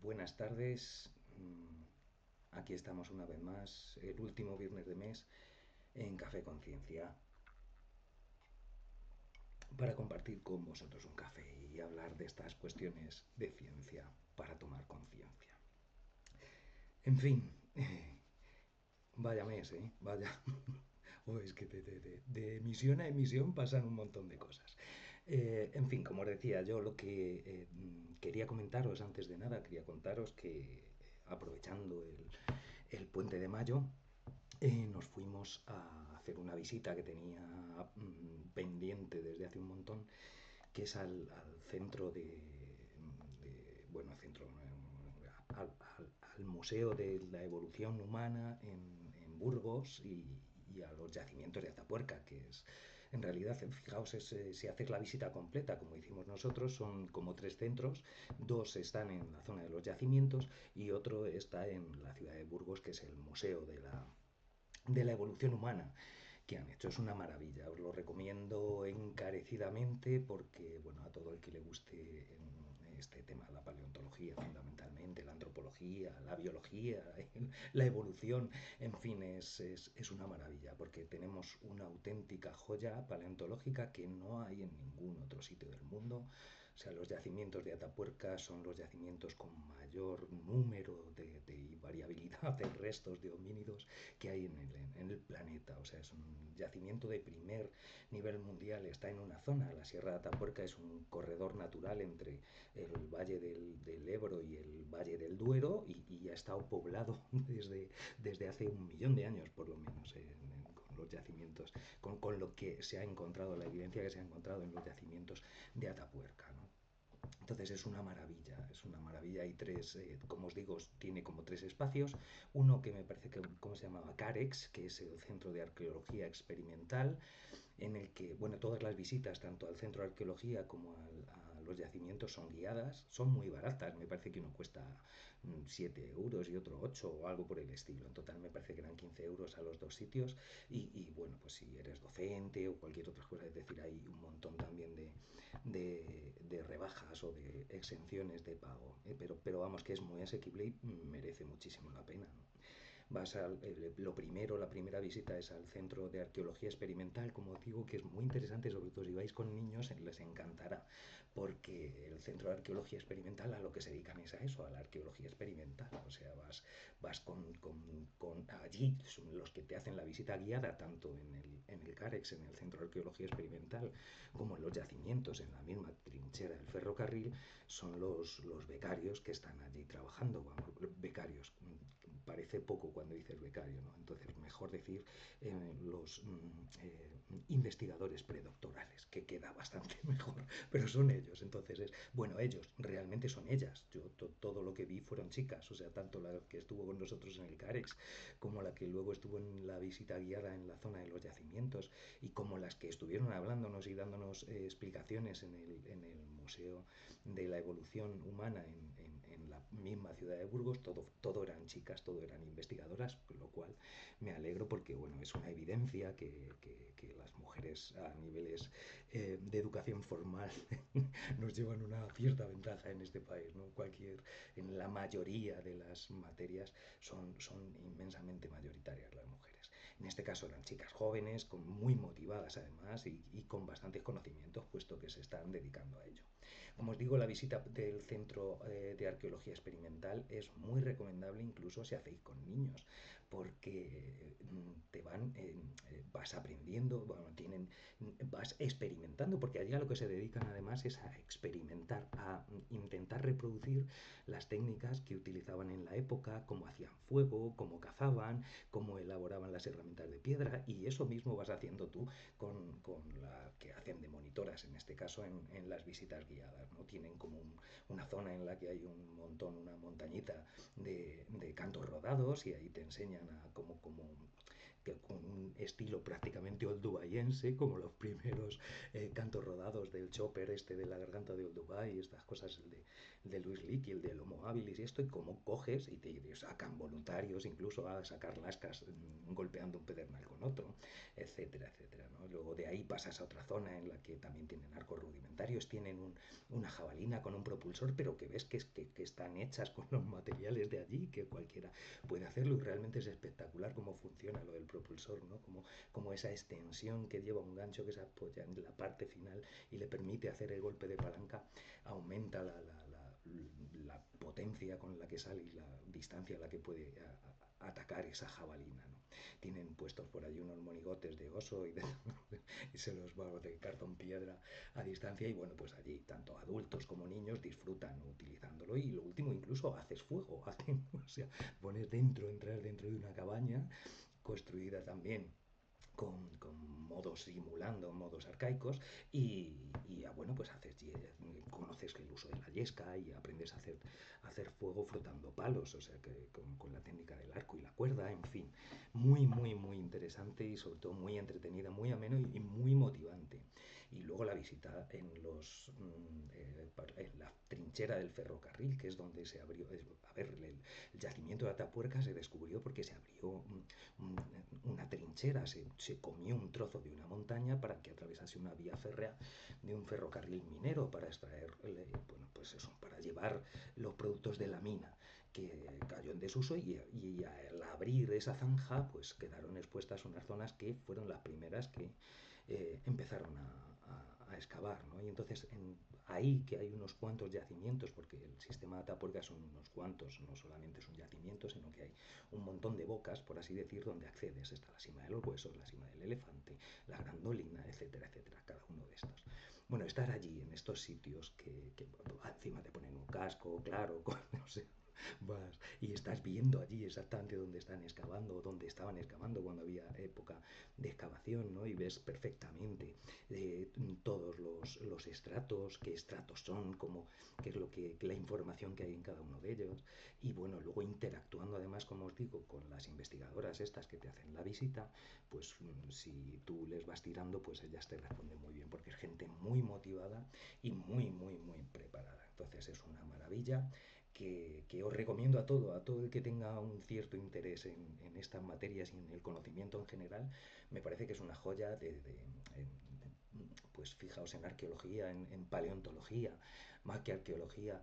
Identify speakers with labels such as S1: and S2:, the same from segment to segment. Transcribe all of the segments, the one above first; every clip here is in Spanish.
S1: Buenas tardes. Aquí estamos una vez más, el último viernes de mes, en Café Conciencia, para compartir con vosotros un café y hablar de estas cuestiones de ciencia para tomar conciencia. En fin, vaya mes, ¿eh? Vaya. O es que de emisión a emisión pasan un montón de cosas. En fin, como os decía, yo lo que quería comentaros antes de nada, quería contaros que aprovechando el puente de mayo, nos fuimos a hacer una visita que tenía pendiente desde hace un montón, que es al centro bueno, centro, al Museo de la Evolución Humana en Burgos y a los yacimientos de Atapuerca, que es, en realidad, fijaos, si haces la visita completa, como hicimos nosotros, son como tres centros, dos están en la zona de los yacimientos y otro está en la ciudad de Burgos, que es el Museo de la Evolución Humana que han hecho. Es una maravilla, os lo recomiendo encarecidamente porque, bueno, a todo el que le guste este tema, la paleontología fundamentalmente, la antropología, la biología, la evolución, en fin, es una maravilla porque tenemos una auténtica joya paleontológica que no hay en ningún otro sitio del mundo. O sea, los yacimientos de Atapuerca son los yacimientos con mayor número de variabilidad de restos de homínidos que hay en el planeta. O sea, es un yacimiento de primer nivel mundial. Está en una zona, la Sierra de Atapuerca es un corredor natural entre el valle del Ebro y el valle del Duero y ha estado poblado desde hace 1 millón de años, por lo menos, con los yacimientos, con lo que se ha encontrado, la evidencia que se ha encontrado en los yacimientos de Atapuerca, ¿no? Entonces es una maravilla. Hay tres, como os digo, tiene como tres espacios. Uno que me parece que, ¿cómo se llamaba? CAREX, que es el Centro de Arqueología Experimental, en el que, bueno, todas las visitas, tanto al centro de arqueología como a los yacimientos, son guiadas, son muy baratas, me parece que uno cuesta 7 euros y otro 8 o algo por el estilo. En total me parece que eran 15 euros a los dos sitios bueno, pues si eres docente o cualquier otra cosa, es decir, hay un montón también de rebajas o de exenciones de pago, pero vamos, que es muy asequible y merece muchísimo la pena, ¿no? Lo primero, la primera visita es al Centro de Arqueología Experimental, como digo, que es muy interesante, sobre todo si vais con niños, les encantará, porque el Centro de Arqueología Experimental a lo que se dedican es a eso, a la arqueología experimental. O sea, vas con allí, son los que te hacen la visita guiada, tanto en el CAREX, en el Centro de Arqueología Experimental, como en los yacimientos, en la misma trinchera del ferrocarril, son los becarios que están allí trabajando. Vamos, becarios, parece poco cuando dices becario, ¿no? Entonces, mejor decir los investigadores predoctorales, que queda bastante mejor, pero son ellos. Entonces, bueno, ellos, realmente son ellas. Yo todo lo que vi fueron chicas, o sea, tanto la que estuvo con nosotros en el CAREX, como la que luego estuvo en la visita guiada en la zona de los yacimientos, y como las que estuvieron hablándonos y dándonos explicaciones en el Museo de la Evolución Humana en la misma ciudad de Burgos. Todo eran chicas, todo eran investigadoras, lo cual me alegro porque, bueno, es una evidencia que las mujeres a niveles de educación formal nos llevan una cierta ventaja en este país, ¿no? En la mayoría de las materias son inmensamente mayoritarias las mujeres. En este caso eran chicas jóvenes, muy motivadas además y con bastantes conocimientos, puesto que se están dedicando a ello. Como os digo, la visita del Centro de Arqueología Experimental es muy recomendable, incluso si hacéis con niños, porque vas aprendiendo, bueno, vas experimentando, porque allí a lo que se dedican además es a experimentar, a intentar reproducir las técnicas que utilizaban en la época, cómo hacían fuego, cómo cazaban, cómo elaboraban las herramientas de piedra, y eso mismo vas haciendo tú con la que hacen de monitoras, en este caso en las visitas guiadas, ¿no? Tienen como una zona en la que hay un montón, una montañita de cantos rodados, y ahí te enseñan a que con un estilo prácticamente oldubayense, como los primeros cantos rodados del Chopper, de la garganta de Olduvai, estas cosas, el de Luis Lick y el del Homo habilis y esto, y cómo coges y te sacan voluntarios incluso a sacar lascas golpeando un pedernal con otro, etcétera, etcétera, ¿no? Luego de ahí pasas a otra zona en la que también tienen arcos rudimentarios, tienen una jabalina con un propulsor, pero que ves que están hechas con los materiales de allí, que cualquiera puede hacerlo, y realmente es espectacular cómo funciona lo del propulsor, ¿no? Como esa extensión que lleva un gancho que se apoya en la parte final y le permite hacer el golpe de palanca, aumenta la potencia con la que sale y la distancia a la que puede atacar esa jabalina, ¿no? Tienen puestos por allí unos monigotes de oso y se los va de cartón piedra a distancia, y bueno, pues allí tanto adultos como niños disfrutan utilizándolo, y lo último, incluso haces fuego, o sea, entras dentro de una cabaña construida también con modos simulando modos arcaicos, bueno, pues conoces el uso de la yesca y aprendes a hacer fuego frotando palos, o sea, que con la técnica del arco y la cuerda, en fin, muy, muy, muy interesante y sobre todo muy entretenida, muy ameno y muy motivante. Y luego la visita en la trinchera del ferrocarril, que es donde se abrió, a ver, el yacimiento de Atapuerca se descubrió porque se abrió una trinchera, se comió un trozo de una montaña para que atravesase una vía férrea de un ferrocarril minero para extraer, bueno, pues eso, para llevar los productos de la mina, que cayó en desuso, y al abrir esa zanja pues quedaron expuestas unas zonas que fueron las primeras que empezaron a excavar, ¿no? Y entonces ahí que hay unos cuantos yacimientos, porque el sistema de Atapuerca son unos cuantos, no solamente es un yacimiento, sino que hay un montón de bocas, por así decir, donde accedes. Está la cima de los huesos, la cima del elefante, la grandolina, etcétera, etcétera, cada uno de estos. Bueno, estar allí en estos sitios que encima te ponen un casco, claro, no sé, vas y estás viendo allí exactamente dónde están excavando o dónde estaban excavando cuando había época de excavación, ¿no? Y ves perfectamente todos los estratos, qué estratos son, qué es la información que hay en cada uno de ellos. Y bueno, luego interactuando además, como os digo, con las investigadoras estas que te hacen la visita, pues si tú les vas tirando, pues ellas te responden muy bien, porque es gente muy motivada y muy, muy, muy preparada. Entonces es una maravilla que os recomiendo a todo el que tenga un cierto interés en estas materias y en el conocimiento en general. Me parece que es una joya pues fijaos en arqueología, en paleontología, más que arqueología,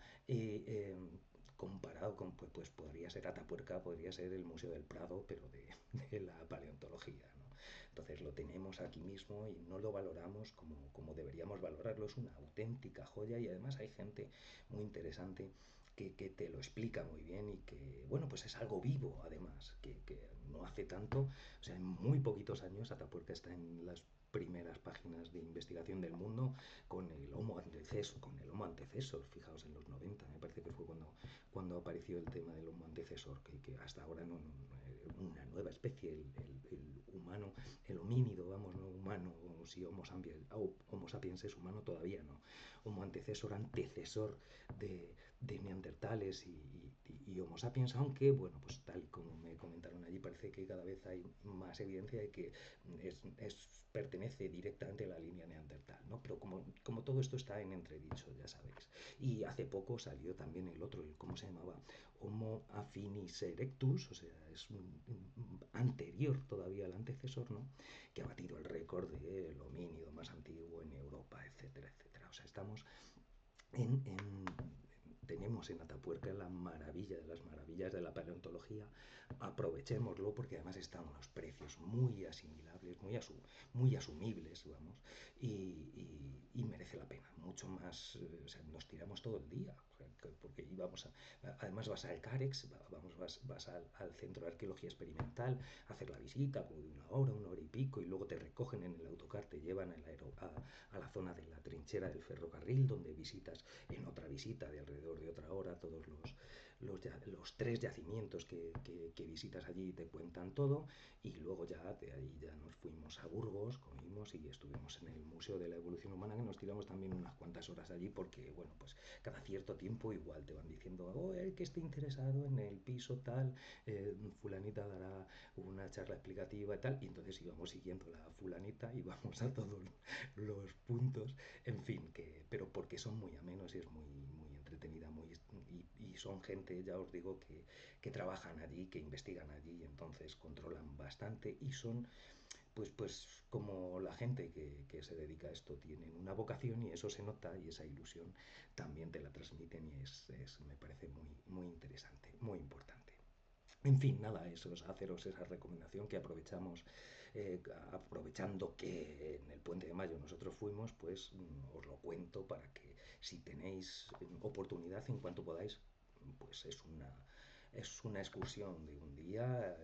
S1: comparado con, pues podría ser Atapuerca, podría ser el Museo del Prado, pero de la paleontología, ¿no? Entonces lo tenemos aquí mismo y no lo valoramos como deberíamos valorarlo. Es una auténtica joya, y además hay gente muy interesante que te lo explica muy bien, y que, bueno, pues es algo vivo además, que no hace tanto, o sea, en muy poquitos años Atapuerca está en las primeras páginas de investigación del mundo con el Homo antecesor, fijaos, en los 90 me parece que fue cuando apareció el tema del Homo antecesor, que hasta ahora una nueva especie, el humano, el homínido, vamos, no humano, o si Homo sapiens es humano, todavía no. Homo antecesor, antecesor de neandertales y Homo sapiens, aunque, bueno, pues tal y como me comentaron allí, parece que cada vez hay más evidencia de que pertenece directamente a la línea neandertal, ¿no? Pero como todo esto está en entredicho, ya sabéis. Y hace poco salió también el otro, ¿cómo se llamaba? Homo affinis erectus, o sea, es anterior todavía al antecesor, ¿no? Que ha batido el récord del homínido más antiguo en Europa, etcétera, etcétera. O sea, estamos tenemos en Atapuerca la maravilla de las maravillas de la paleontología. Aprovechémoslo, porque además están unos precios muy asimilables, muy asumibles, vamos, y merece la pena, mucho más. O sea, nos tiramos todo el día, porque además vas al CAREX, vas al Centro de Arqueología Experimental a hacer la visita, como de una hora y pico, y luego te recogen en el autocar, te llevan a la zona de la trinchera del ferrocarril, donde visitas en otra visita de alrededor de otra hora todos los tres yacimientos que visitas allí te cuentan todo, y luego ya de ahí ya nos fuimos a Burgos, comimos y estuvimos en el Museo de la Evolución Humana, que nos tiramos también unas cuantas horas allí porque, bueno, pues cada cierto tiempo igual te van diciendo, oh, el que esté interesado en el piso tal, fulanita dará una charla explicativa y tal, y entonces íbamos siguiendo la fulanita, íbamos a todos los puntos, en fin, pero porque son muy amenos y es muy entretenida, y son gente, ya os digo, que trabajan allí, que investigan allí, entonces controlan bastante y son pues como la gente que se dedica a esto tienen una vocación y eso se nota y esa ilusión también te la transmiten y me parece muy interesante, muy importante. En fin, nada, eso es haceros esa recomendación que aprovechamos, aprovechando que en el Puente de Mayo nosotros fuimos, pues os lo cuento para que si tenéis oportunidad en cuanto podáis, pues es una excursión de un día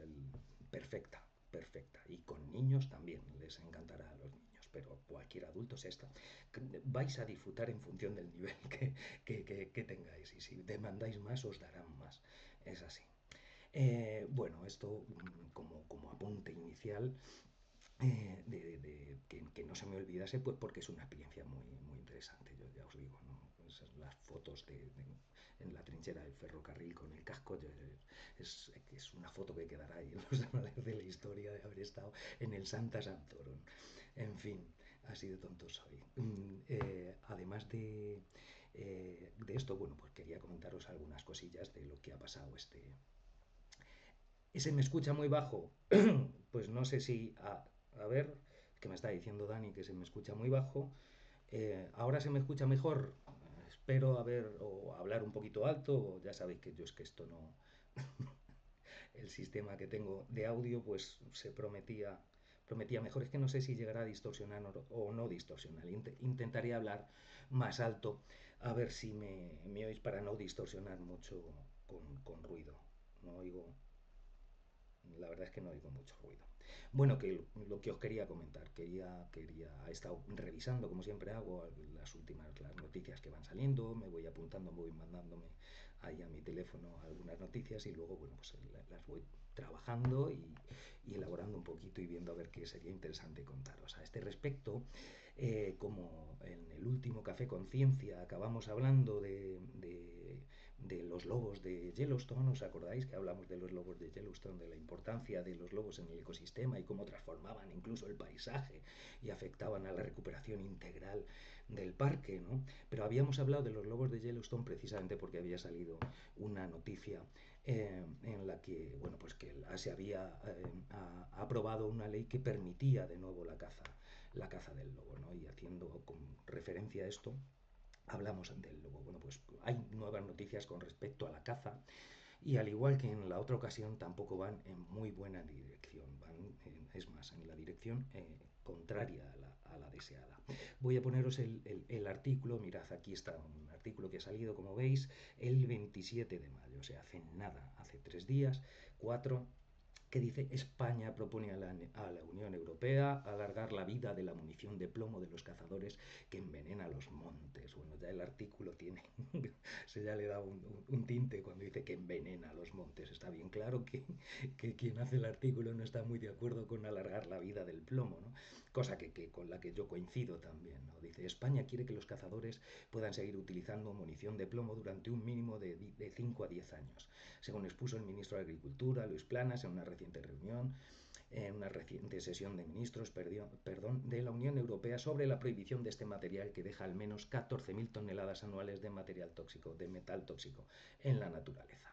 S1: perfecta, perfecta. Y con niños también, les encantará a los niños, pero cualquier adulto es esta. Vais a disfrutar en función del nivel que tengáis y si demandáis más os darán más. Es así. Bueno, esto como apunte inicial, que no se me olvidase, pues porque es una experiencia muy interesante, yo ya os digo, ¿no? Pues las fotos en la trinchera del ferrocarril con el casco, es una foto que quedará ahí en los anales de la historia de haber estado en el Santa Santorum. En fin, así de tonto soy. Además de esto, bueno, pues quería comentaros algunas cosillas de lo que ha pasado ¿Se me escucha muy bajo? Pues no sé si... A ver, que me está diciendo Dani que se me escucha muy bajo. Ahora se me escucha mejor. Espero o hablar un poquito alto. Ya sabéis que yo es que esto no... El sistema que tengo de audio pues se prometía mejor. Es que no sé si llegará a distorsionar o no distorsionar. Intentaría hablar más alto a ver si me oís para no distorsionar mucho con ruido. No oigo, la verdad es que no oigo mucho ruido. Bueno, que lo que os quería comentar, he estado revisando, como siempre hago, las noticias que van saliendo, me voy apuntando, voy mandándome ahí a mi teléfono algunas noticias y luego, bueno, pues las voy trabajando y elaborando un poquito y viendo a ver qué sería interesante contaros. A este respecto, como en el último Café Conciencia acabamos hablando de los lobos de Yellowstone, ¿os acordáis que hablamos de los lobos de Yellowstone, de la importancia de los lobos en el ecosistema y cómo transformaban incluso el paisaje y afectaban a la recuperación integral del parque, ¿no? Pero habíamos hablado de los lobos de Yellowstone precisamente porque había salido una noticia en la que, bueno, pues que se había aprobado una ley que permitía de nuevo la caza del lobo, ¿no? Y haciendo con referencia a esto, hablamos del lobo. Bueno, pues hay nuevas noticias con respecto a la caza y al igual que en la otra ocasión tampoco van en muy buena dirección, es más, en la dirección contraria a la deseada. Voy a poneros el artículo, mirad, aquí está un artículo que ha salido, como veis, el 27 de mayo, o sea, hace nada, hace 3 días, 4, que dice España propone a la Unión Europea alargar la vida de la munición de plomo de los cazadores que envenena los montes. Bueno, ya el artículo tiene, se ya le da un tinte cuando dice que envenena los montes. Está bien claro que quien hace el artículo no está muy de acuerdo con alargar la vida del plomo, ¿no? Cosa con la que yo coincido también, ¿no? Dice, España quiere que los cazadores puedan seguir utilizando munición de plomo durante un mínimo de 5 a 10 años, según expuso el ministro de Agricultura, Luis Planas, en una reciente sesión de ministros de la Unión Europea sobre la prohibición de este material que deja al menos 14.000 toneladas anuales de material tóxico, de metal tóxico, en la naturaleza.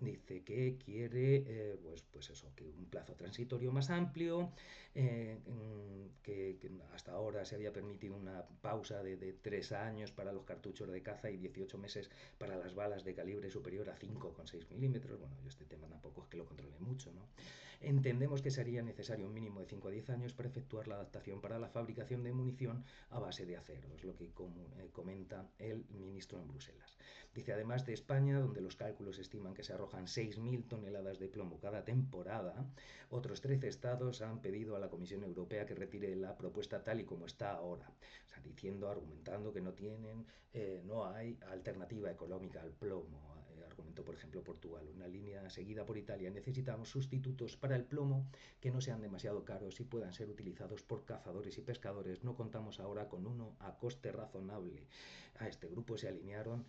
S1: Dice que quiere, pues eso, que un plazo transitorio más amplio, que hasta ahora se había permitido una pausa de 3 años para los cartuchos de caza y 18 meses para las balas de calibre superior a 5,6 milímetros. Bueno, yo este tema tampoco es que lo controle mucho, ¿no? Entendemos que sería necesario un mínimo de 5 a 10 años para efectuar la adaptación para la fabricación de munición a base de acero, es lo que comenta el ministro en Bruselas. Dice, además de España, donde los cálculos estiman que se arrojan 6.000 toneladas de plomo cada temporada, otros 13 estados han pedido a la Comisión Europea que retire la propuesta tal y como está ahora. O sea, argumentando que no hay alternativa económica al plomo argumento, por ejemplo, Portugal, una línea seguida por Italia. Necesitamos sustitutos para el plomo que no sean demasiado caros y puedan ser utilizados por cazadores y pescadores. No contamos ahora con uno a coste razonable. A este grupo se alinearon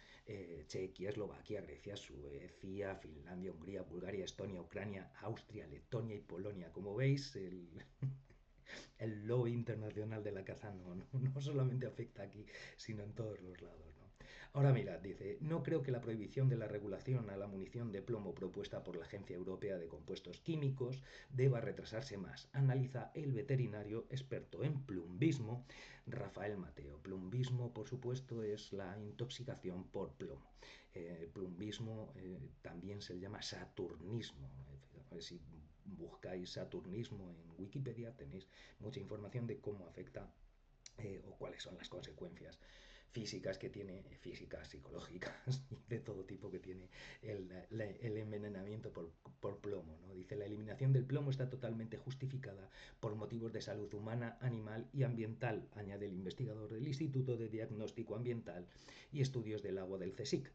S1: Chequia, Eslovaquia, Grecia, Suecia, Finlandia, Hungría, Bulgaria, Estonia, Ucrania, Austria, Letonia y Polonia. Como veis, el lobby internacional de la caza no solamente afecta aquí, sino en todos los lados, ¿no? Ahora mirad, dice, no creo que la prohibición de la regulación a la munición de plomo propuesta por la Agencia Europea de Compuestos Químicos deba retrasarse más. Analiza el veterinario experto en plumbismo, Rafael Mateo. Plumbismo, por supuesto, es la intoxicación por plomo. Plumbismo también se le llama saturnismo. Si buscáis saturnismo en Wikipedia tenéis mucha información de cómo afecta o cuáles son las consecuencias físicas que tiene, físicas, psicológicas y de todo tipo que tiene el envenenamiento por plomo, ¿no? Dice, la eliminación del plomo está totalmente justificada por motivos de salud humana, animal y ambiental, añade el investigador del Instituto de Diagnóstico Ambiental y Estudios del Agua del CSIC.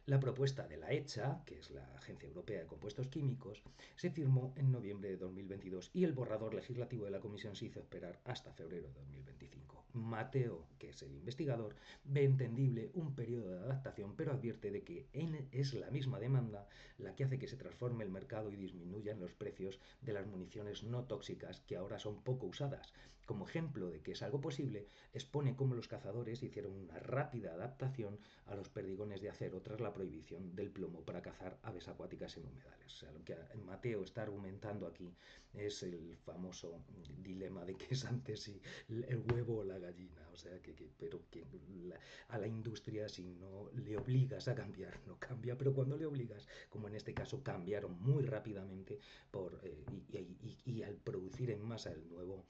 S1: La propuesta de la ECHA, que es la Agencia Europea de Compuestos Químicos, se firmó en noviembre de 2022 y el borrador legislativo de la Comisión se hizo esperar hasta febrero de 2025. Mateo, que es el investigador, ve entendible un periodo de adaptación, pero advierte de que es la misma demanda la que hace que se transforme el mercado y disminuyan los precios de las municiones no tóxicas que ahora son poco usadas. Como ejemplo de que es algo posible, expone cómo los cazadores hicieron una rápida adaptación a los perdigones de acero tras la prohibición del plomo para cazar aves acuáticas en humedales. O sea, lo que Mateo está argumentando aquí es el famoso dilema de que es antes si el huevo o la gallina. O sea, pero que a la industria, si no le obligas a cambiar, no cambia, pero cuando le obligas, como en este caso, cambiaron muy rápidamente y al producir en masa el nuevo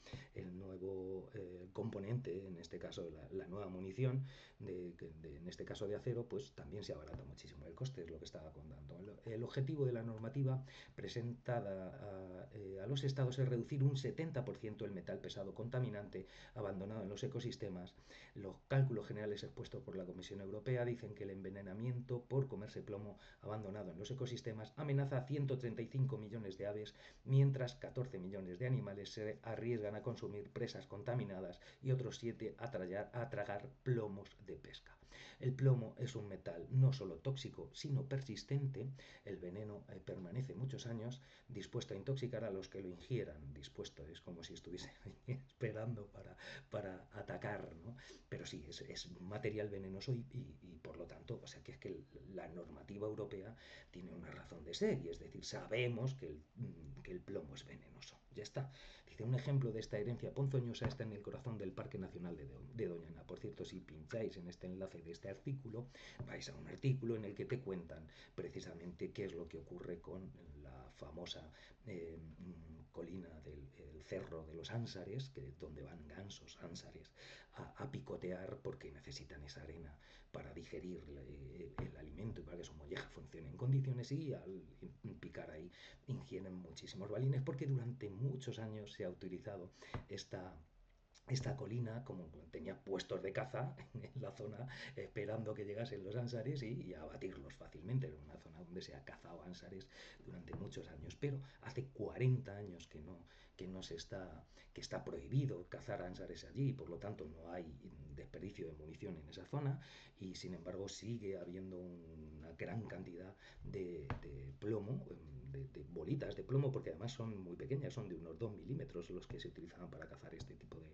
S1: componente, en este caso la nueva munición, en este caso de acero, pues también se abarata muchísimo el coste, es lo que estaba contando. El objetivo de la normativa presentada a los estados es reducir un 70% el metal pesado contaminante abandonado en los ecosistemas. Los cálculos generales expuestos por la Comisión Europea dicen que el envenenamiento por comerse plomo abandonado en los ecosistemas amenaza a 135 millones de aves, mientras 14 millones de animales se arriesgan a consumir presas contaminadas y otros 7 a tragar plomos de pesca. El plomo es un metal no solo tóxico, sino persistente. El veneno permanece muchos años, dispuesto a intoxicar a los que lo ingieran. Dispuesto, es como si estuviese esperando para atacar, ¿no? Pero sí, es material venenoso y por lo tanto, o sea que es que la normativa europea tiene una razón de ser, y es decir, sabemos que el plomo es venenoso. Ya está. Dice, un ejemplo de esta herencia ponzoñosa está en el corazón del Parque Nacional de Doñana. Por cierto, si pincháis en este enlace de este artículo, vais a un artículo en el que te cuentan precisamente qué es lo que ocurre con la famosa colina del cerro de los Ánsares, donde van gansos ánsares a picotear porque necesitan esa arena para digerir el alimento y para que su molleja funcione en condiciones, y al picar ahí ingieren muchísimos balines porque durante muchos años se ha utilizado esta colina, como tenía puestos de caza en la zona, esperando que llegasen los ansares y abatirlos fácilmente. Era una zona donde se ha cazado ansares durante muchos años, pero hace 40 años que no se está, que está prohibido cazar ansares allí, y por lo tanto no hay desperdicio de munición en esa zona, y sin embargo sigue habiendo una gran cantidad de plomo, de bolitas de plomo, porque además son muy pequeñas, son de unos 2 milímetros los que se utilizaban para cazar este tipo de,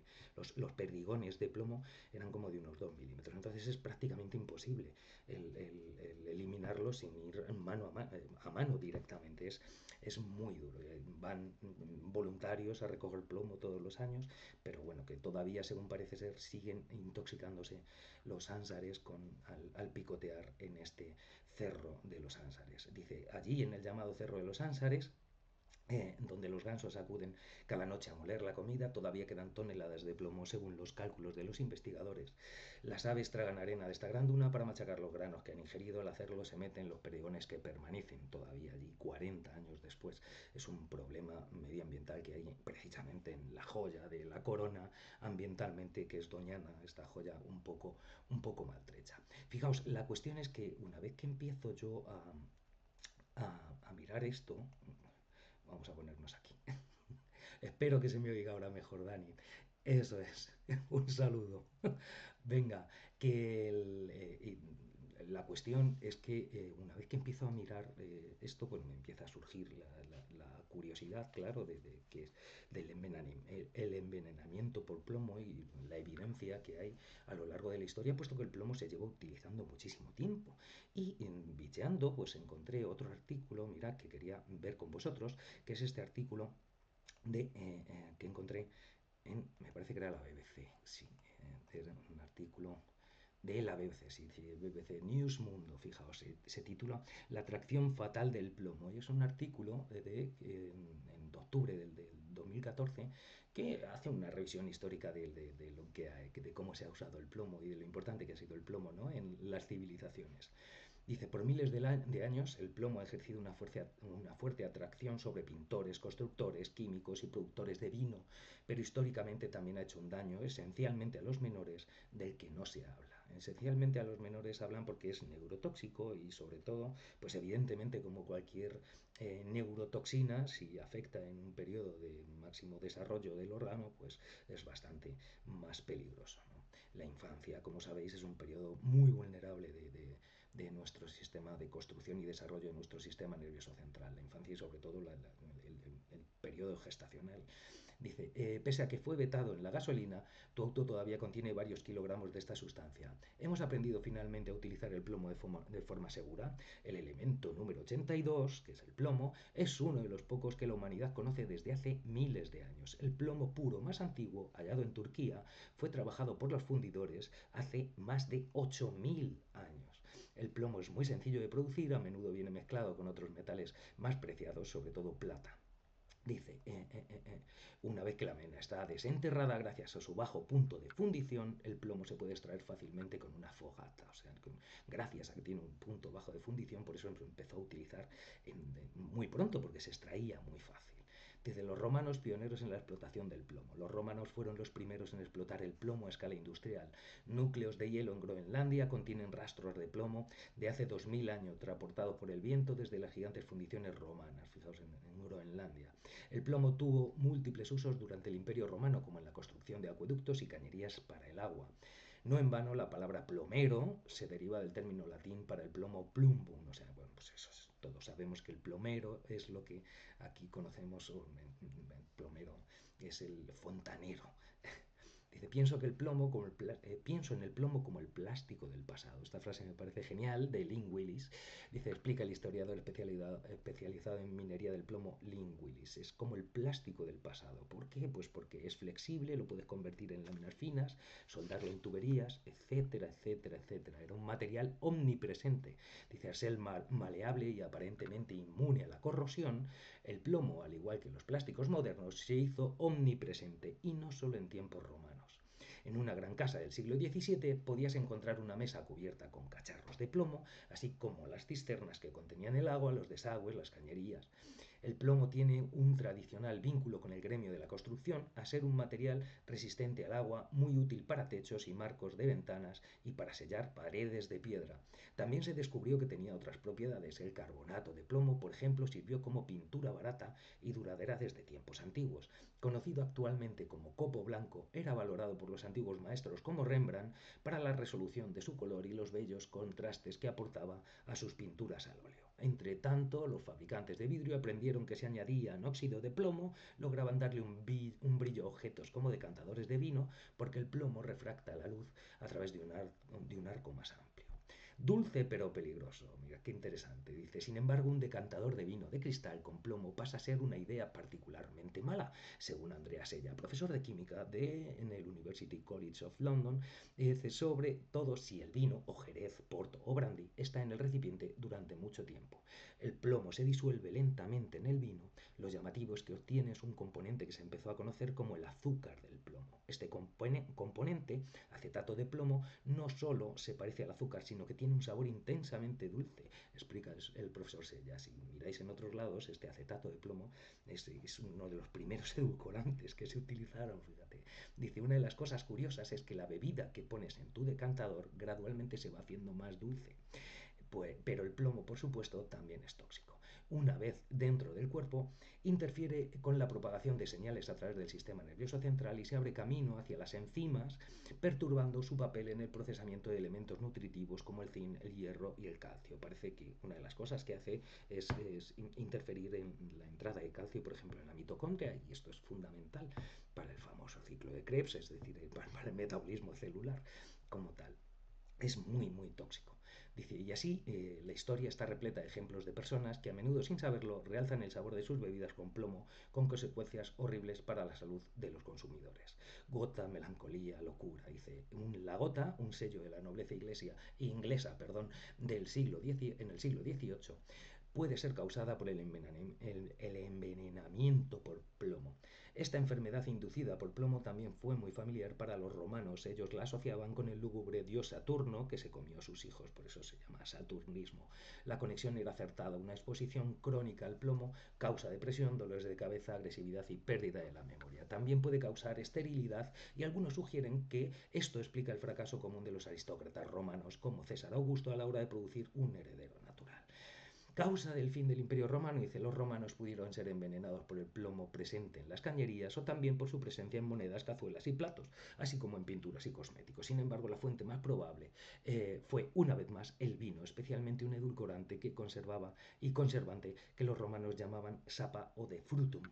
S1: los perdigones de plomo eran como de unos 2 milímetros. Entonces es prácticamente imposible el eliminarlo sin ir a mano directamente. Es muy duro. Van voluntarios a recoger plomo todos los años, pero bueno, que todavía, según parece ser, siguen intoxicándose los ánsares al picotear en este cerro de los ánsares. Dice, allí en el llamado cerro de los ánsares, donde los gansos acuden cada noche a moler la comida, todavía quedan toneladas de plomo según los cálculos de los investigadores. Las aves tragan arena de esta gran duna para machacar los granos que han ingerido. Al hacerlo se meten los perdigones que permanecen todavía allí 40 años después. Es un problema medioambiental que hay precisamente en la joya de la corona ambientalmente, que es Doñana, esta joya un poco maltrecha. Fijaos, la cuestión es que una vez que empiezo yo a mirar esto, vamos a ponernos aquí. Espero que se me oiga ahora mejor, Dani. Eso es, un saludo. Venga, que la cuestión es que una vez que empiezo a mirar esto, pues me empieza a surgir la curiosidad, claro, de que es del el envenenamiento por plomo y la evidencia que hay a lo largo de la historia, puesto que el plomo se lleva utilizando muchísimo tiempo. Y bicheando, pues encontré otro artículo, mirad, que quería ver con vosotros, que es este artículo que encontré me parece que era la BBC, sí, era un artículo de la BBC, sí, sí, BBC News Mundo, fijaos, se titula La atracción fatal del plomo, y es un artículo en octubre del 2014 que hace una revisión histórica de lo que hay, de cómo se ha usado el plomo y de lo importante que ha sido el plomo, ¿no?, en las civilizaciones. Dice, por miles de años el plomo ha ejercido una fuerte atracción sobre pintores, constructores, químicos y productores de vino, pero históricamente también ha hecho un daño esencialmente a los menores del que no se habla. Esencialmente a los menores hablan porque es neurotóxico y sobre todo, pues evidentemente como cualquier neurotoxina, si afecta en un periodo de máximo desarrollo del órgano, pues es bastante más peligroso, ¿no? La infancia, como sabéis, es un periodo muy vulnerable de nuestro sistema de construcción y desarrollo de nuestro sistema nervioso central, la infancia y sobre todo el periodo gestacional. Dice, pese a que fue vetado en la gasolina, tu auto todavía contiene varios kilogramos de esta sustancia. Hemos aprendido finalmente a utilizar el plomo de forma segura. El elemento número 82, que es el plomo, es uno de los pocos que la humanidad conoce desde hace miles de años. El plomo puro más antiguo, hallado en Turquía, fue trabajado por los fundidores hace más de 8.000 años. El plomo es muy sencillo de producir, a menudo viene mezclado con otros metales más preciados, sobre todo plata. Dice, una vez que la mena está desenterrada gracias a su bajo punto de fundición, el plomo se puede extraer fácilmente con una fogata. O sea, gracias a que tiene un punto bajo de fundición, por eso empezó a utilizar muy pronto, porque se extraía muy fácil. Desde los romanos pioneros en la explotación del plomo. Los romanos fueron los primeros en explotar el plomo a escala industrial. Núcleos de hielo en Groenlandia contienen rastros de plomo de hace 2000 años, transportado por el viento desde las gigantes fundiciones romanas. Fijaos en Groenlandia. El plomo tuvo múltiples usos durante el Imperio Romano, como en la construcción de acueductos y cañerías para el agua. No en vano, la palabra plomero se deriva del término latín para el plomo plumbum. O sea, bueno, pues eso es, todos sabemos que el plomero es lo que aquí conocemos, plomero es el fontanero. Dice, pienso en el plomo como el plástico del pasado. Esta frase me parece genial, de Lynn Willis. Dice, explica el historiador especializado en minería del plomo, Lynn Willis. Es como el plástico del pasado. ¿Por qué? Pues porque es flexible, lo puedes convertir en láminas finas, soldarlo en tuberías, etcétera, etcétera, etcétera. Era un material omnipresente. Dice, al ser maleable y aparentemente inmune a la corrosión, el plomo, al igual que los plásticos modernos, se hizo omnipresente, y no solo en tiempos romanos. En una gran casa del siglo XVII podías encontrar una mesa cubierta con cacharros de plomo, así como las cisternas que contenían el agua, los desagües, las cañerías. El plomo tiene un tradicional vínculo con el gremio de la construcción, a ser un material resistente al agua, muy útil para techos y marcos de ventanas y para sellar paredes de piedra. También se descubrió que tenía otras propiedades. El carbonato de plomo, por ejemplo, sirvió como pintura barata y duradera desde tiempos antiguos. Conocido actualmente como copo blanco, era valorado por los antiguos maestros como Rembrandt para la resolución de su color y los bellos contrastes que aportaba a sus pinturas al óleo. Entre tanto, los fabricantes de vidrio aprendieron que si añadían óxido de plomo, lograban darle un brillo a objetos como decantadores de vino, porque el plomo refracta la luz a través de un arco más amplio. Dulce pero peligroso. Mira, qué interesante. Dice, sin embargo, un decantador de vino de cristal con plomo pasa a ser una idea particularmente mala, según Andrea Sella, profesor de química en el University College of London. Dice, sobre todo si el vino, o jerez, porto o brandy, está en el recipiente durante mucho tiempo. El plomo se disuelve lentamente en el vino. Lo llamativo es que obtienes un componente que se empezó a conocer como el azúcar del plomo. Este componente, acetato de plomo, no solo se parece al azúcar, sino que tiene un sabor intensamente dulce, explica el profesor Sella. Si miráis en otros lados, este acetato de plomo es uno de los primeros edulcorantes que se utilizaron, fíjate. Dice, una de las cosas curiosas es que la bebida que pones en tu decantador gradualmente se va haciendo más dulce. Pues, pero el plomo, por supuesto, también es tóxico. Una vez dentro del cuerpo, interfiere con la propagación de señales a través del sistema nervioso central y se abre camino hacia las enzimas, perturbando su papel en el procesamiento de elementos nutritivos como el zinc, el hierro y el calcio. Parece que una de las cosas que hace es interferir en la entrada de calcio, por ejemplo, en la mitocondria, y esto es fundamental para el famoso ciclo de Krebs, es decir, para el metabolismo celular como tal. Es muy, muy tóxico. Dice, y así la historia está repleta de ejemplos de personas que a menudo sin saberlo realzan el sabor de sus bebidas con plomo, con consecuencias horribles para la salud de los consumidores. Gota, melancolía, locura. Dice, la gota, un sello de la nobleza inglesa, del en el siglo XVIII, puede ser causada por el envenenamiento por plomo. Esta enfermedad inducida por plomo también fue muy familiar para los romanos. Ellos la asociaban con el lúgubre dios Saturno, que se comió a sus hijos, por eso se llama saturnismo. La conexión era acertada. Una exposición crónica al plomo causa depresión, dolores de cabeza, agresividad y pérdida de la memoria. También puede causar esterilidad y algunos sugieren que esto explica el fracaso común de los aristócratas romanos como César Augusto a la hora de producir un heredero natural. Causa del fin del Imperio Romano, dice, los romanos pudieron ser envenenados por el plomo presente en las cañerías o también por su presencia en monedas, cazuelas y platos, así como en pinturas y cosméticos. Sin embargo, la fuente más probable fue, una vez más, el vino, especialmente un edulcorante que conservaba y conservante que los romanos llamaban sapa o de frutum.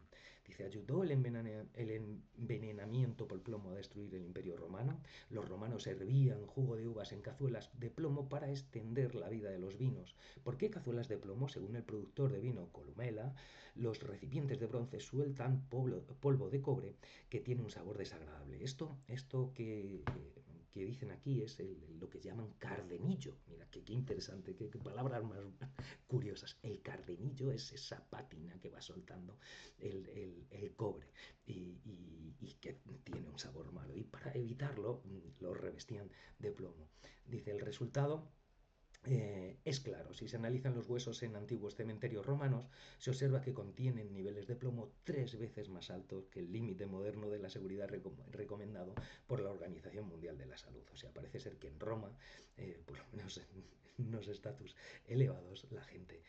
S1: Dice, ayudó el envenenamiento por plomo a destruir el Imperio Romano. Los romanos hervían jugo de uvas en cazuelas de plomo para extender la vida de los vinos. ¿Por qué cazuelas de plomo? Según el productor de vino Columela, los recipientes de bronce sueltan polvo de cobre que tiene un sabor desagradable. Esto que dicen aquí es lo que llaman cardenillo. Mira, qué interesante, qué palabras más curiosas. El cardenillo es esa pátina que va soltando el cobre y que tiene un sabor malo. Y para evitarlo, lo revestían de plomo. Dice, el resultado es claro. Si se analizan los huesos en antiguos cementerios romanos, se observa que contienen niveles de plomo 3 veces más altos que el límite moderno de la seguridad recomendado por la Organización Mundial de la Salud. O sea, parece ser que en Roma, por lo menos en unos estatus elevados, la gente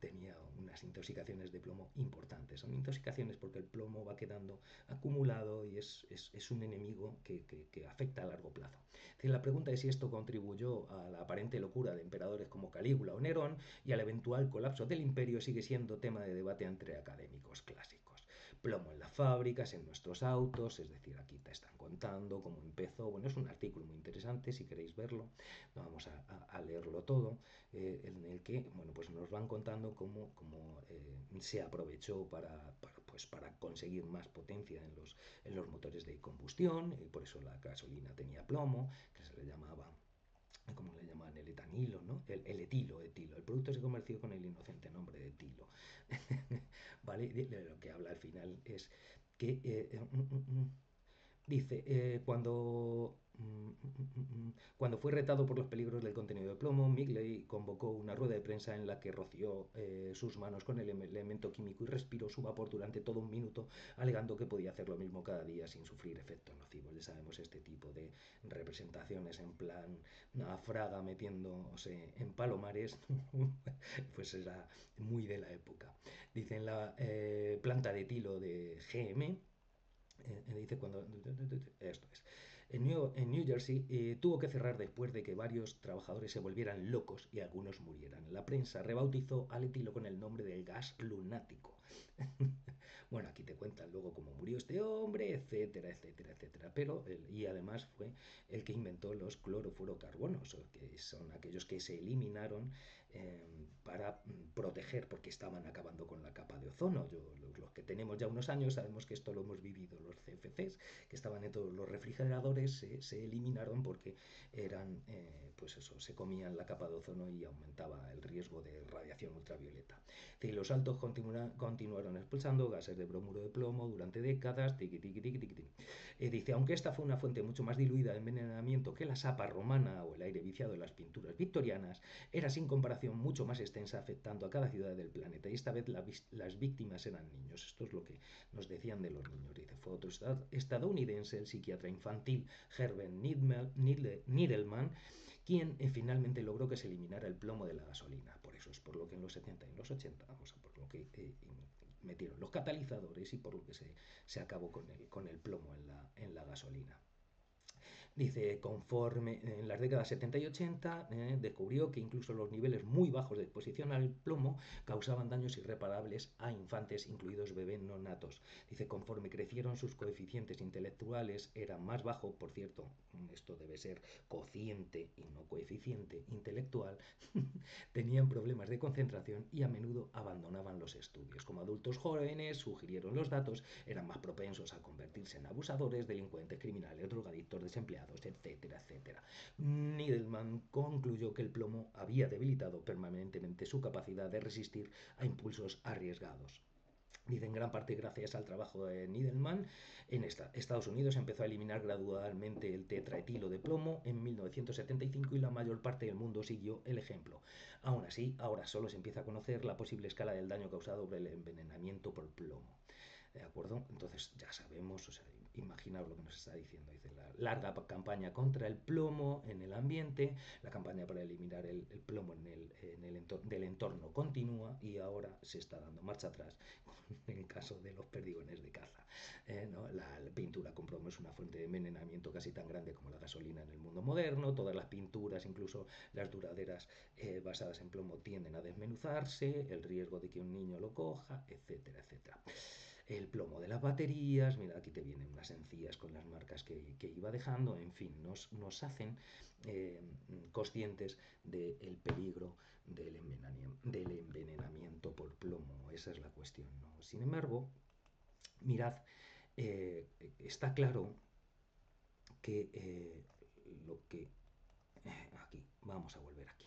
S1: tenía unas intoxicaciones de plomo importantes. Son intoxicaciones porque el plomo va quedando acumulado y es un enemigo que afecta a largo plazo. La pregunta es si esto contribuyó a la aparente locura de emperadores como Calígula o Nerón y al eventual colapso del imperio sigue siendo tema de debate entre académicos clásicos. Plomo en las fábricas, en nuestros autos, es decir, aquí te están contando cómo empezó. Bueno, es un artículo muy interesante, si queréis verlo, no vamos a leerlo todo, en el que, bueno, pues nos van contando cómo se aprovechó para conseguir más potencia en los motores de combustión, y por eso la gasolina tenía plomo, que se le llamaba, como le llamaban, el etanilo, ¿no? El etilo. El producto se comerció con el inocente nombre de etilo. ¿Vale? De lo que habla al final es que dice, cuando fue retado por los peligros del contenido de plomo, Migley convocó una rueda de prensa en la que roció sus manos con el elemento químico y respiró su vapor durante todo un minuto, alegando que podía hacer lo mismo cada día sin sufrir efectos nocivos. Ya sabemos este tipo de representaciones en plan una fraga metiéndose en palomares, pues era muy de la época. Dicen la planta de tilo de GM, dice cuando esto es en New Jersey tuvo que cerrar después de que varios trabajadores se volvieran locos y algunos murieran. La prensa rebautizó al etilo con el nombre del gas lunático. Bueno, aquí te cuentan luego cómo murió este hombre, etcétera, etcétera, etcétera. Pero y además fue el que inventó los clorofluorocarbonos, que son aquellos que se eliminaron para proteger, porque estaban acabando con la capa de ozono. Los que tenemos ya unos años sabemos que esto lo hemos vivido. Los CFCs que estaban en todos los refrigeradores se eliminaron porque eran, pues eso, se comían la capa de ozono y aumentaba el riesgo de radiación ultravioleta. Y los altos continuaron expulsando gases de bromuro de plomo durante décadas. Dice, aunque esta fue una fuente mucho más diluida de envenenamiento que la sapa romana o el aire viciado de las pinturas victorianas, era sin comparación mucho más extensa, afectando a cada ciudad del planeta. Y esta vez las víctimas eran niños. Esto es lo que nos decían de los niños. Dice, fue otro estadounidense, el psiquiatra infantil Herbert Needleman, quien finalmente logró que se eliminara el plomo de la gasolina. Por eso es por lo que en los 70 y en los 80, vamos, por lo que metieron los catalizadores y por lo que se acabó con el plomo en la gasolina. Dice, conforme en las décadas 70 y 80 descubrió que incluso los niveles muy bajos de exposición al plomo causaban daños irreparables a infantes, incluidos bebés no natos. Dice, conforme crecieron sus coeficientes intelectuales, eran más bajos, por cierto, esto debe ser cociente y no coeficiente intelectual, tenían problemas de concentración y a menudo abandonaban los estudios. Como adultos jóvenes, sugirieron los datos, eran más propensos a convertirse en abusadores, delincuentes, criminales, drogadictos, desempleados, etcétera, etcétera. Niedelman concluyó que el plomo había debilitado permanentemente su capacidad de resistir a impulsos arriesgados. Dice, en gran parte gracias al trabajo de Niedelman, en Estados Unidos empezó a eliminar gradualmente el tetraetilo de plomo en 1975 y la mayor parte del mundo siguió el ejemplo. Aún así, ahora solo se empieza a conocer la posible escala del daño causado por el envenenamiento por plomo. ¿De acuerdo? Entonces ya sabemos, o sea, imaginaos lo que nos está diciendo. Dice, la larga campaña contra el plomo en el ambiente, la campaña para eliminar el plomo del entorno continúa y ahora se está dando marcha atrás en el caso de los perdigones de caza. ¿No? La pintura con plomo es una fuente de envenenamiento casi tan grande como la gasolina en el mundo moderno. Todas las pinturas, incluso las duraderas basadas en plomo, tienden a desmenuzarse, el riesgo de que un niño lo coja, etcétera, etcétera. El plomo de las baterías, mira, aquí te vienen unas encías con las marcas que iba dejando, en fin, nos hacen conscientes del peligro del envenenamiento por plomo, esa es la cuestión, ¿no? Sin embargo, mirad, está claro que lo que... aquí, vamos a volver aquí.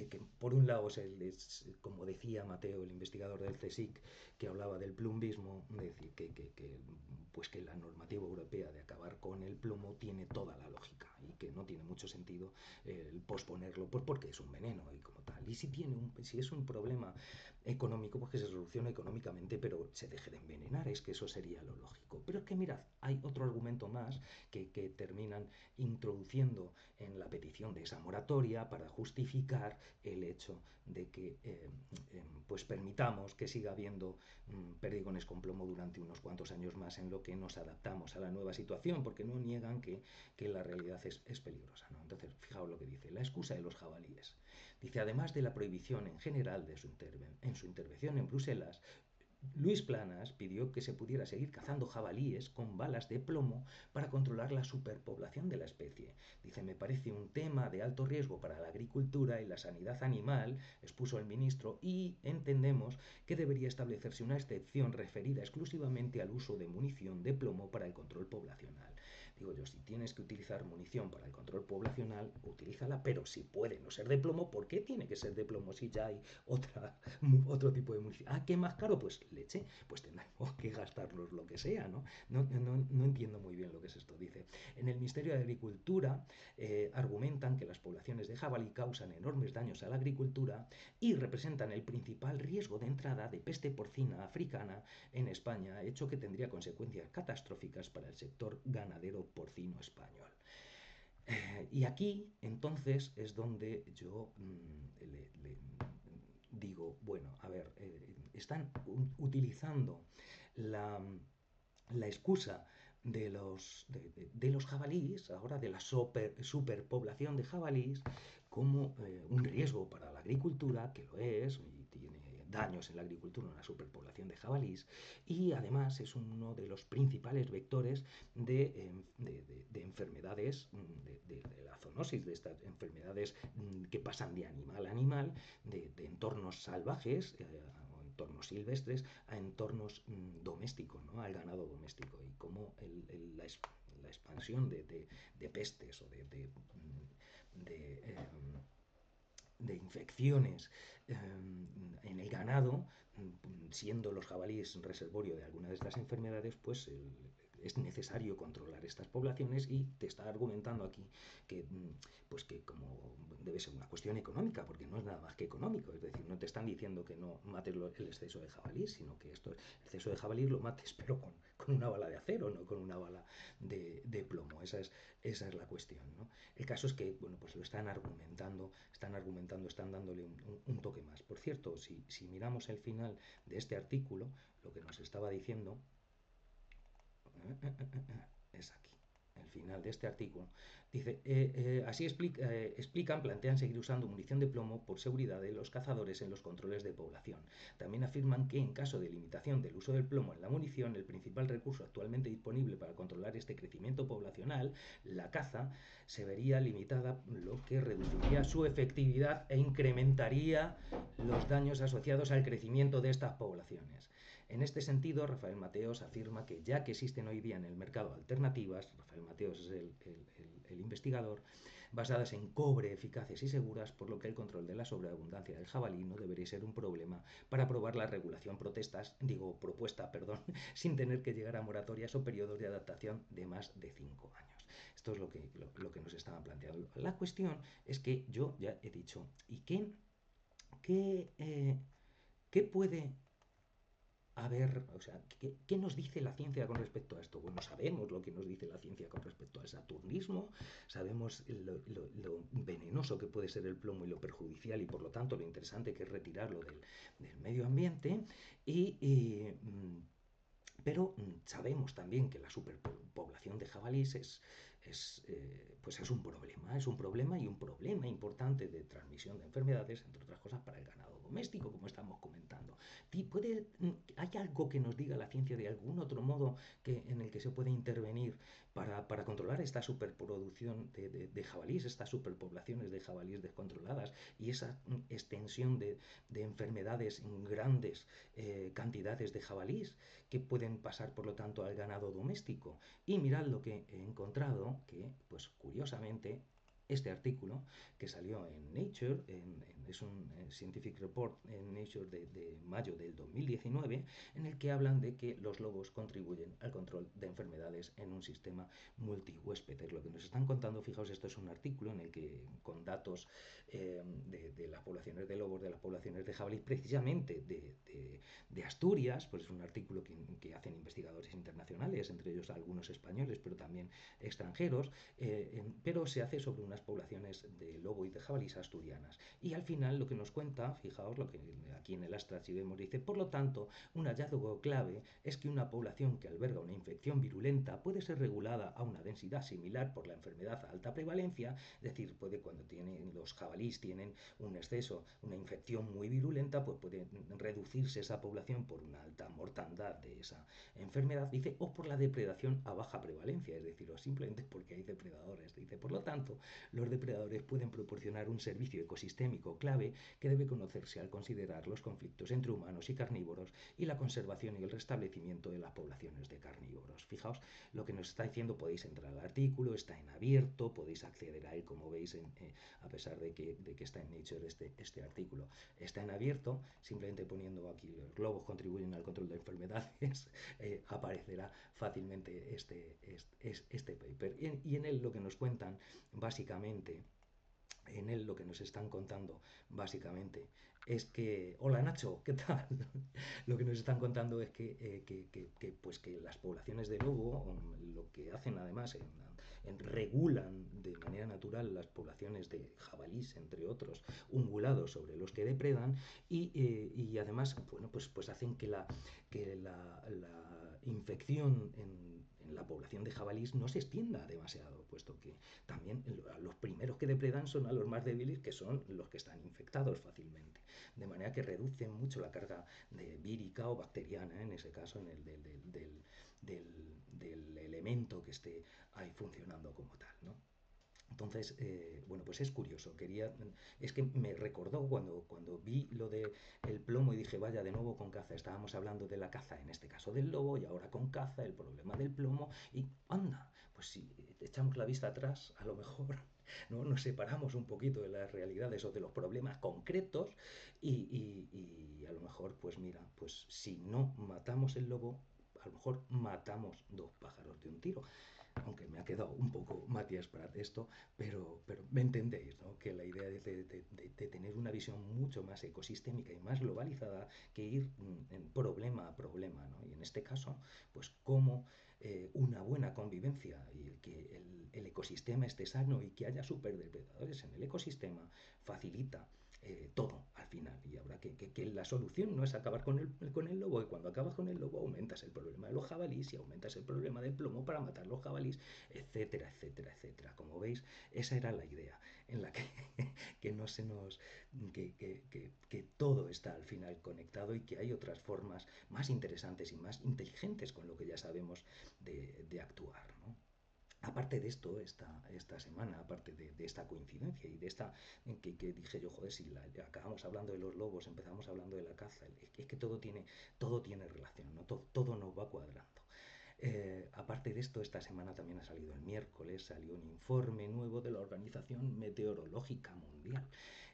S1: que por un lado es, como decía Mateo, el investigador del CSIC, que hablaba del plumbismo, decir pues que la normativa europea de acabar con el plomo tiene toda la lógica y que no tiene mucho sentido posponerlo, pues porque es un veneno y como tal. Y si es un problema económico, pues que se solucione económicamente, pero se deje de envenenar, es que eso sería lo lógico. Pero es que mirad, hay otro argumento más que terminan introduciendo en la petición de esa moratoria para justificar el hecho de que pues permitamos que siga habiendo perdigones con plomo durante unos cuantos años más en lo que nos adaptamos a la nueva situación, porque no niegan que la realidad es peligrosa, ¿no? Entonces, fijaos lo que dice, la excusa de los jabalíes. Dice, además de la prohibición en general en su intervención en Bruselas, Luis Planas pidió que se pudiera seguir cazando jabalíes con balas de plomo para controlar la superpoblación de la especie. Dice, me parece un tema de alto riesgo para la agricultura y la sanidad animal, expuso el ministro, y entendemos que debería establecerse una excepción referida exclusivamente al uso de munición de plomo para el control poblacional. Digo yo, si tienes que utilizar munición para el control poblacional, utilízala, pero si puede no ser de plomo, ¿por qué tiene que ser de plomo si ya hay otro tipo de munición? Ah, ¿qué más caro? Pues leche, pues tendremos que gastarnos lo que sea, ¿no? No entiendo muy bien lo que es esto. Dice, en el Ministerio de Agricultura argumentan que las poblaciones de jabalí causan enormes daños a la agricultura y representan el principal riesgo de entrada de peste porcina africana en España, hecho que tendría consecuencias catastróficas para el sector ganadero porcino español. Y aquí, entonces, es donde yo digo, bueno, a ver, están utilizando la, la excusa de los jabalíes, ahora de la superpoblación de jabalíes, como un riesgo para la agricultura, que lo es, y tiene daños en la agricultura una superpoblación de jabalíes, y además es uno de los principales vectores de enfermedades, de la zoonosis, de estas enfermedades que pasan de animal a animal, de entornos salvajes, entornos silvestres a entornos domésticos, ¿no? Al ganado doméstico y cómo la expansión de pestes o de infecciones en el ganado, siendo los jabalíes reservorio de alguna de estas enfermedades, pues es necesario controlar estas poblaciones y te está argumentando aquí que, pues que como debe ser una cuestión económica, porque no es nada más que económico, es decir, no te están diciendo que no mates el exceso de jabalí, sino que el exceso de jabalí lo mates, pero con una bala de acero, no con una bala de plomo. Esa es la cuestión, ¿no? El caso es que, bueno, pues lo están dándole un toque más. Por cierto, si miramos el final de este artículo, lo que nos estaba diciendo es aquí, el final de este artículo. Dice, así explican, plantean seguir usando munición de plomo por seguridad de los cazadores en los controles de población. También afirman que en caso de limitación del uso del plomo en la munición, el principal recurso actualmente disponible para controlar este crecimiento poblacional, la caza, se vería limitada, lo que reduciría su efectividad e incrementaría los daños asociados al crecimiento de estas poblaciones. En este sentido, Rafael Mateos afirma que ya que existen hoy día en el mercado alternativas, Rafael Mateos es el investigador, basadas en cobre, eficaces y seguras, por lo que el control de la sobreabundancia del jabalí no debería ser un problema para aprobar la regulación propuesta, sin tener que llegar a moratorias o periodos de adaptación de más de 5 años. Esto es lo que nos estaban planteando. La cuestión es que yo ya he dicho, ¿y qué puede a ver, o sea, ¿qué nos dice la ciencia con respecto a esto? Bueno, sabemos lo que nos dice la ciencia con respecto al saturnismo, sabemos lo venenoso que puede ser el plomo y lo perjudicial y por lo tanto lo interesante que es retirarlo del medio ambiente, pero sabemos también que la superpoblación de jabalíes pues es un problema y un problema importante de transmisión de enfermedades, entre otras cosas, para el ganado doméstico, como estamos comentando. ¿Hay algo que nos diga la ciencia de algún otro modo en el que se puede intervenir para controlar esta superproducción de jabalíes, estas superpoblaciones de jabalíes descontroladas y esa extensión de enfermedades en grandes cantidades de jabalíes que pueden pasar, por lo tanto, al ganado doméstico? Y mirad lo que he encontrado, que, pues curiosamente, este artículo que salió en Nature, es un Scientific Report en Nature de mayo del 2019, en el que hablan de que los lobos contribuyen al control de enfermedades en un sistema multihuésped. Es lo que nos están contando. Fijaos, esto es un artículo en el que, con datos de las poblaciones de lobos, de las poblaciones de jabalí, precisamente de Asturias, pues es un artículo que hacen investigadores internacionales, entre ellos algunos españoles, pero también extranjeros, pero se hace sobre unas poblaciones de lobo y de jabalís asturianas. Y al final lo que nos cuenta, fijaos, lo que aquí en el Astra si vemos, dice, por lo tanto, un hallazgo clave es que una población que alberga una infección virulenta puede ser regulada a una densidad similar por la enfermedad a alta prevalencia, es decir, cuando los jabalís tienen un exceso, una infección muy virulenta, pues puede reducirse esa población por una alta mortandad de esa enfermedad, dice, o por la depredación a baja prevalencia, es decir, o simplemente porque hay depredadores. Dice, por lo tanto, los depredadores pueden proporcionar un servicio ecosistémico clave que debe conocerse al considerar los conflictos entre humanos y carnívoros y la conservación y el restablecimiento de las poblaciones de carnívoros. Fijaos lo que nos está diciendo, podéis entrar al artículo, está en abierto, podéis acceder a él, como veis, a pesar de que está en Nature este artículo. Está en abierto, simplemente poniendo aquí los globos contribuyen al control de enfermedades, aparecerá fácilmente este paper. Y en él lo que nos cuentan básicamente, en él lo que nos están contando básicamente es que, hola Nacho, ¿qué tal? Lo que nos están contando es pues que las poblaciones de lobo lo que hacen además regulan de manera natural las poblaciones de jabalís, entre otros, ungulados sobre los que depredan y además, bueno, pues hacen la infección en la población de jabalís no se extienda demasiado, puesto que también los primeros que depredan son a los más débiles, que son los que están infectados fácilmente. De manera que reducen mucho la carga vírica o bacteriana, en ese caso, en el del elemento que esté ahí funcionando como tal, ¿no? Entonces, bueno, pues es curioso. Es que me recordó cuando vi lo de el plomo y dije, vaya, de nuevo con caza. Estábamos hablando de la caza, en este caso del lobo, y ahora con caza, el problema del plomo. Y anda, pues si echamos la vista atrás, a lo mejor ¿no? Nos separamos un poquito de las realidades o de los problemas concretos y a lo mejor, pues mira, pues si no matamos el lobo, a lo mejor matamos dos pájaros de un tiro, aunque me ha quedado un poco Matías Prat esto, pero me entendéis, ¿no? Que la idea de tener una visión mucho más ecosistémica y más globalizada que ir en problema a problema, ¿no? Y en este caso, pues cómo una buena convivencia y que el ecosistema esté sano y que haya superdepredadores en el ecosistema facilita todo al final. Y habrá que la solución no es acabar con el lobo, y cuando acabas con el lobo aumentas el problema de los jabalís y aumentas el problema del plomo para matar los jabalís, etcétera, etcétera, etcétera. Como veis, esa era la idea en la que, que no se nos que todo está al final conectado y que hay otras formas más interesantes y más inteligentes con lo que ya sabemos de actuar, ¿no? Aparte de esto, esta semana, aparte de esta coincidencia y de esta que dije yo, joder, si acabamos hablando de los lobos, empezamos hablando de la caza, es que todo tiene relación, ¿no? Todo nos va cuadrando. Aparte de esto, esta semana también ha salido el miércoles, salió un informe nuevo de la Organización Meteorológica Mundial,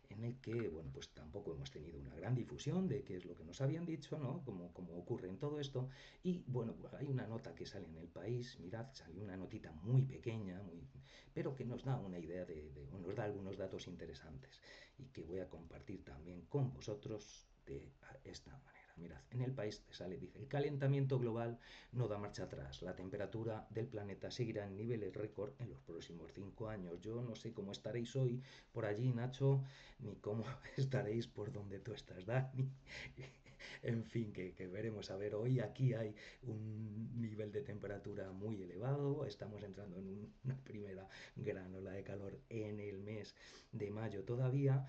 S1: en el que, bueno, pues tampoco hemos tenido una gran difusión de qué es lo que nos habían dicho, ¿no? Como ocurre en todo esto. Y bueno, hay una nota que sale en El País, mirad, salió una notita muy pequeña, pero que nos da una idea o nos da algunos datos interesantes y que voy a compartir también con vosotros de esta manera. Mirad, en El País sale, dice, el calentamiento global no da marcha atrás. La temperatura del planeta seguirá en niveles récord en los próximos 5 años. Yo no sé cómo estaréis hoy por allí, Nacho, ni cómo estaréis por donde tú estás, Dani. En fin, que veremos. A ver, hoy aquí hay un nivel de temperatura muy elevado. Estamos entrando en una primera gran ola de calor en el mes de mayo todavía.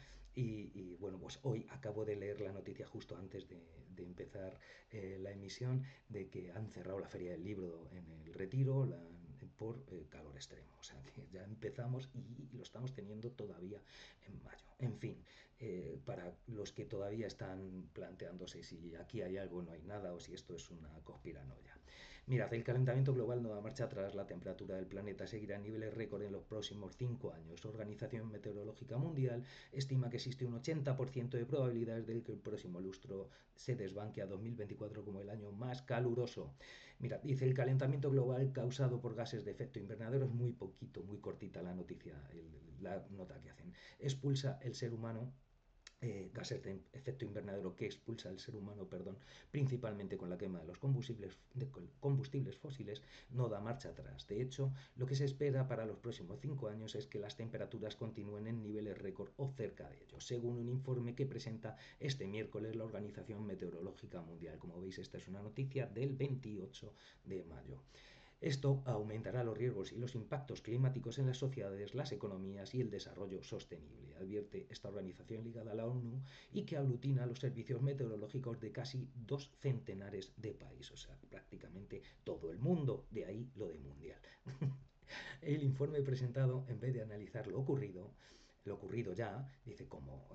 S1: Bueno, pues hoy acabo de leer la noticia justo antes de empezar la emisión de que han cerrado la Feria del Libro en el Retiro por calor extremo. O sea que ya empezamos y lo estamos teniendo todavía en mayo. En fin, para los que todavía están planteándose si aquí hay algo, no hay nada, o si esto es una conspiranoia. Mirad, el calentamiento global no da marcha atrás, la temperatura del planeta seguirá en niveles récord en los próximos 5 años. La Organización Meteorológica Mundial estima que existe un 80% de probabilidades de que el próximo lustro se desbanque a 2024 como el año más caluroso. Mira, dice el calentamiento global causado por gases de efecto invernadero, es muy poquito, muy cortita la noticia, la nota que hacen. Expulsa el ser humano gases de efecto invernadero que expulsa el ser humano, perdón, principalmente con la quema de combustibles fósiles, no da marcha atrás. De hecho, lo que se espera para los próximos 5 años es que las temperaturas continúen en niveles récord o cerca de ellos, según un informe que presenta este miércoles la Organización Meteorológica Mundial. Como veis, esta es una noticia del 28 de mayo. Esto aumentará los riesgos y los impactos climáticos en las sociedades, las economías y el desarrollo sostenible, advierte esta organización ligada a la ONU y que aglutina los servicios meteorológicos de casi 2 centenares de países, o sea, prácticamente todo el mundo, de ahí lo de mundial. El informe presentado, en vez de analizar lo ocurrido ya, dice como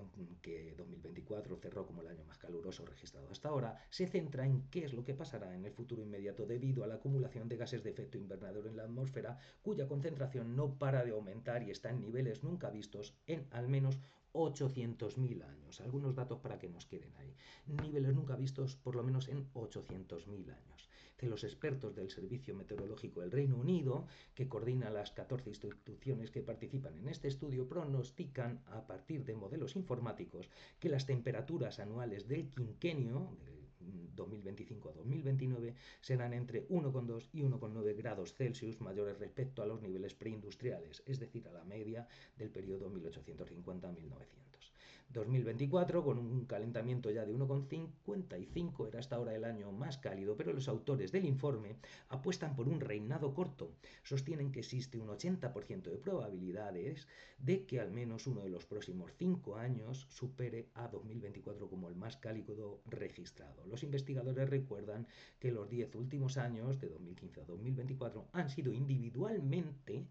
S1: que 2024 cerró como el año más caluroso registrado hasta ahora, se centra en qué es lo que pasará en el futuro inmediato debido a la acumulación de gases de efecto invernadero en la atmósfera, cuya concentración no para de aumentar y está en niveles nunca vistos en al menos 800.000 años. Algunos datos para que nos queden ahí. Niveles nunca vistos por lo menos en 800.000 años. Que los expertos del Servicio Meteorológico del Reino Unido, que coordina las 14 instituciones que participan en este estudio, pronostican a partir de modelos informáticos que las temperaturas anuales del quinquenio, de 2025 a 2029, serán entre 1,2 y 1,9 grados Celsius mayores respecto a los niveles preindustriales, es decir, a la media del periodo 1850-1900. 2024, con un calentamiento ya de 1,55, era hasta ahora el año más cálido, pero los autores del informe apuestan por un reinado corto. Sostienen que existe un 80% de probabilidades de que al menos uno de los próximos 5 años supere a 2024 como el más cálido registrado. Los investigadores recuerdan que los 10 últimos años, de 2015 a 2024, han sido individualmente,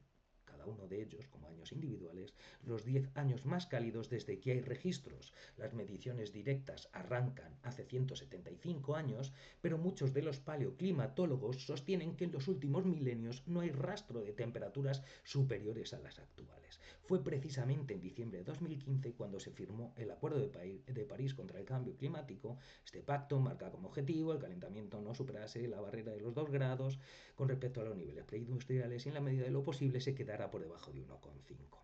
S1: cada uno de ellos, como años individuales, los 10 años más cálidos desde que hay registros. Las mediciones directas arrancan hace 175 años, pero muchos de los paleoclimatólogos sostienen que en los últimos milenios no hay rastro de temperaturas superiores a las actuales. Fue precisamente en diciembre de 2015 cuando se firmó el Acuerdo de París contra el Cambio Climático. Este pacto marca como objetivo el calentamiento no superase la barrera de los 2 grados con respecto a los niveles preindustriales y en la medida de lo posible se quedará por debajo de 1,5.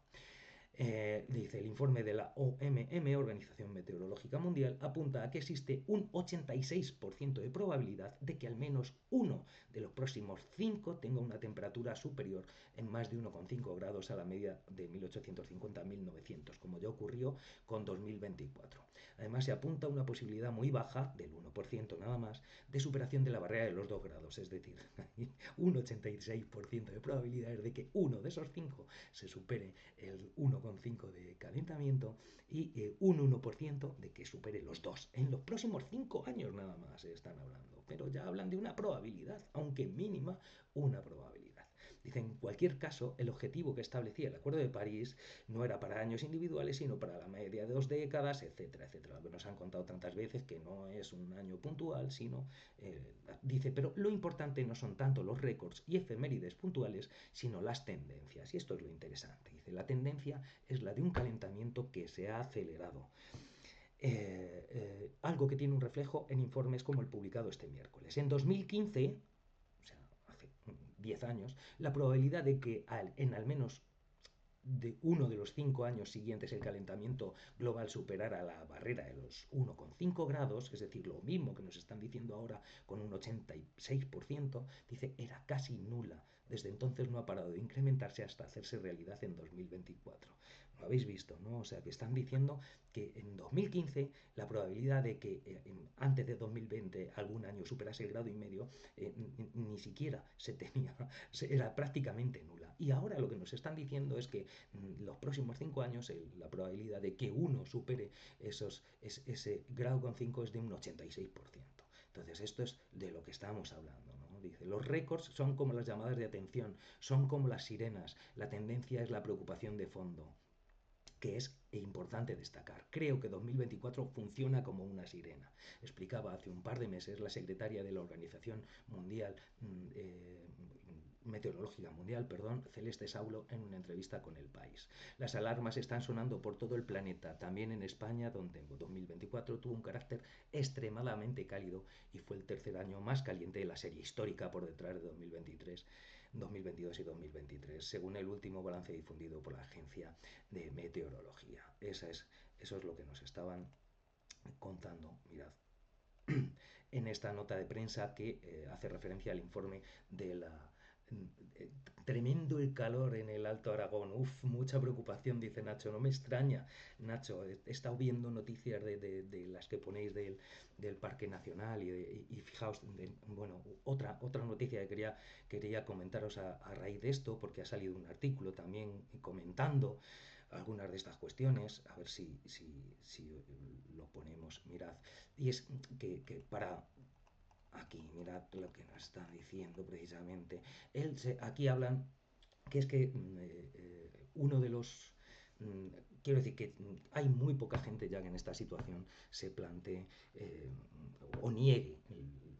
S1: Dice el informe de la OMM, Organización Meteorológica Mundial, apunta a que existe un 86% de probabilidad de que al menos uno de los próximos 5 tenga una temperatura superior en más de 1,5 grados a la media de 1850 a 1900, como ya ocurrió con 2024. Además, se apunta a una posibilidad muy baja, del 1% nada más, de superación de la barrera de los 2 grados, es decir, un 86% de probabilidades de que uno de esos 5 se supere el 1,5 de calentamiento y un 1% de que supere los 2. En los próximos 5 años nada más se están hablando, pero ya hablan de una probabilidad, aunque mínima, una probabilidad. Dice, en cualquier caso, el objetivo que establecía el Acuerdo de París no era para años individuales, sino para la media de 2 décadas, etcétera, etcétera. Lo que nos han contado tantas veces que no es un año puntual, sino, dice, pero lo importante no son tanto los récords y efemérides puntuales, sino las tendencias. Y esto es lo interesante. Dice, la tendencia es la de un calentamiento que se ha acelerado. Algo que tiene un reflejo en informes como el publicado este miércoles. En 2015, o sea, hace 10 años, la probabilidad de que en al menos de uno de los 5 años siguientes el calentamiento global superara la barrera de los 1,5 grados, es decir, lo mismo que nos están diciendo ahora con un 86%, dice, era casi nula. Desde entonces no ha parado de incrementarse hasta hacerse realidad en 2024. Lo habéis visto, ¿no? O sea, que están diciendo que en 2015 la probabilidad de que antes de 2020 algún año superase el grado y medio ni siquiera se tenía, era prácticamente nula. Y ahora lo que nos están diciendo es que los próximos 5 años la probabilidad de que uno supere ese grado con 5 es de un 86%. Entonces, esto es de lo que estábamos hablando, ¿no? Dice, los récords son como las llamadas de atención, son como las sirenas, la tendencia es la preocupación de fondo, que es importante destacar. Creo que 2024 funciona como una sirena. Explicaba hace un par de meses la secretaria de la Organización Mundial Meteorológica Mundial, Celeste Saulo, en una entrevista con El País. Las alarmas están sonando por todo el planeta, también en España, donde en 2024 tuvo un carácter extremadamente cálido y fue el tercer año más caliente de la serie histórica, por detrás de 2023, 2022 y 2023, según el último balance difundido por la Agencia de Meteorología. Eso es lo que nos estaban contando, mirad, en esta nota de prensa que hace referencia al informe de la tremendo el calor en el Alto Aragón. Uf, mucha preocupación, dice Nacho. No me extraña, Nacho. He estado viendo noticias de las que ponéis del Parque Nacional y fijaos, bueno, otra noticia que quería comentaros a raíz de esto, porque ha salido un artículo también comentando algunas de estas cuestiones, a ver si lo ponemos, mirad, y es que para aquí, mirad lo que nos está diciendo precisamente. Aquí hablan que es que uno de los... quiero decir que hay muy poca gente ya que en esta situación se plantee o niegue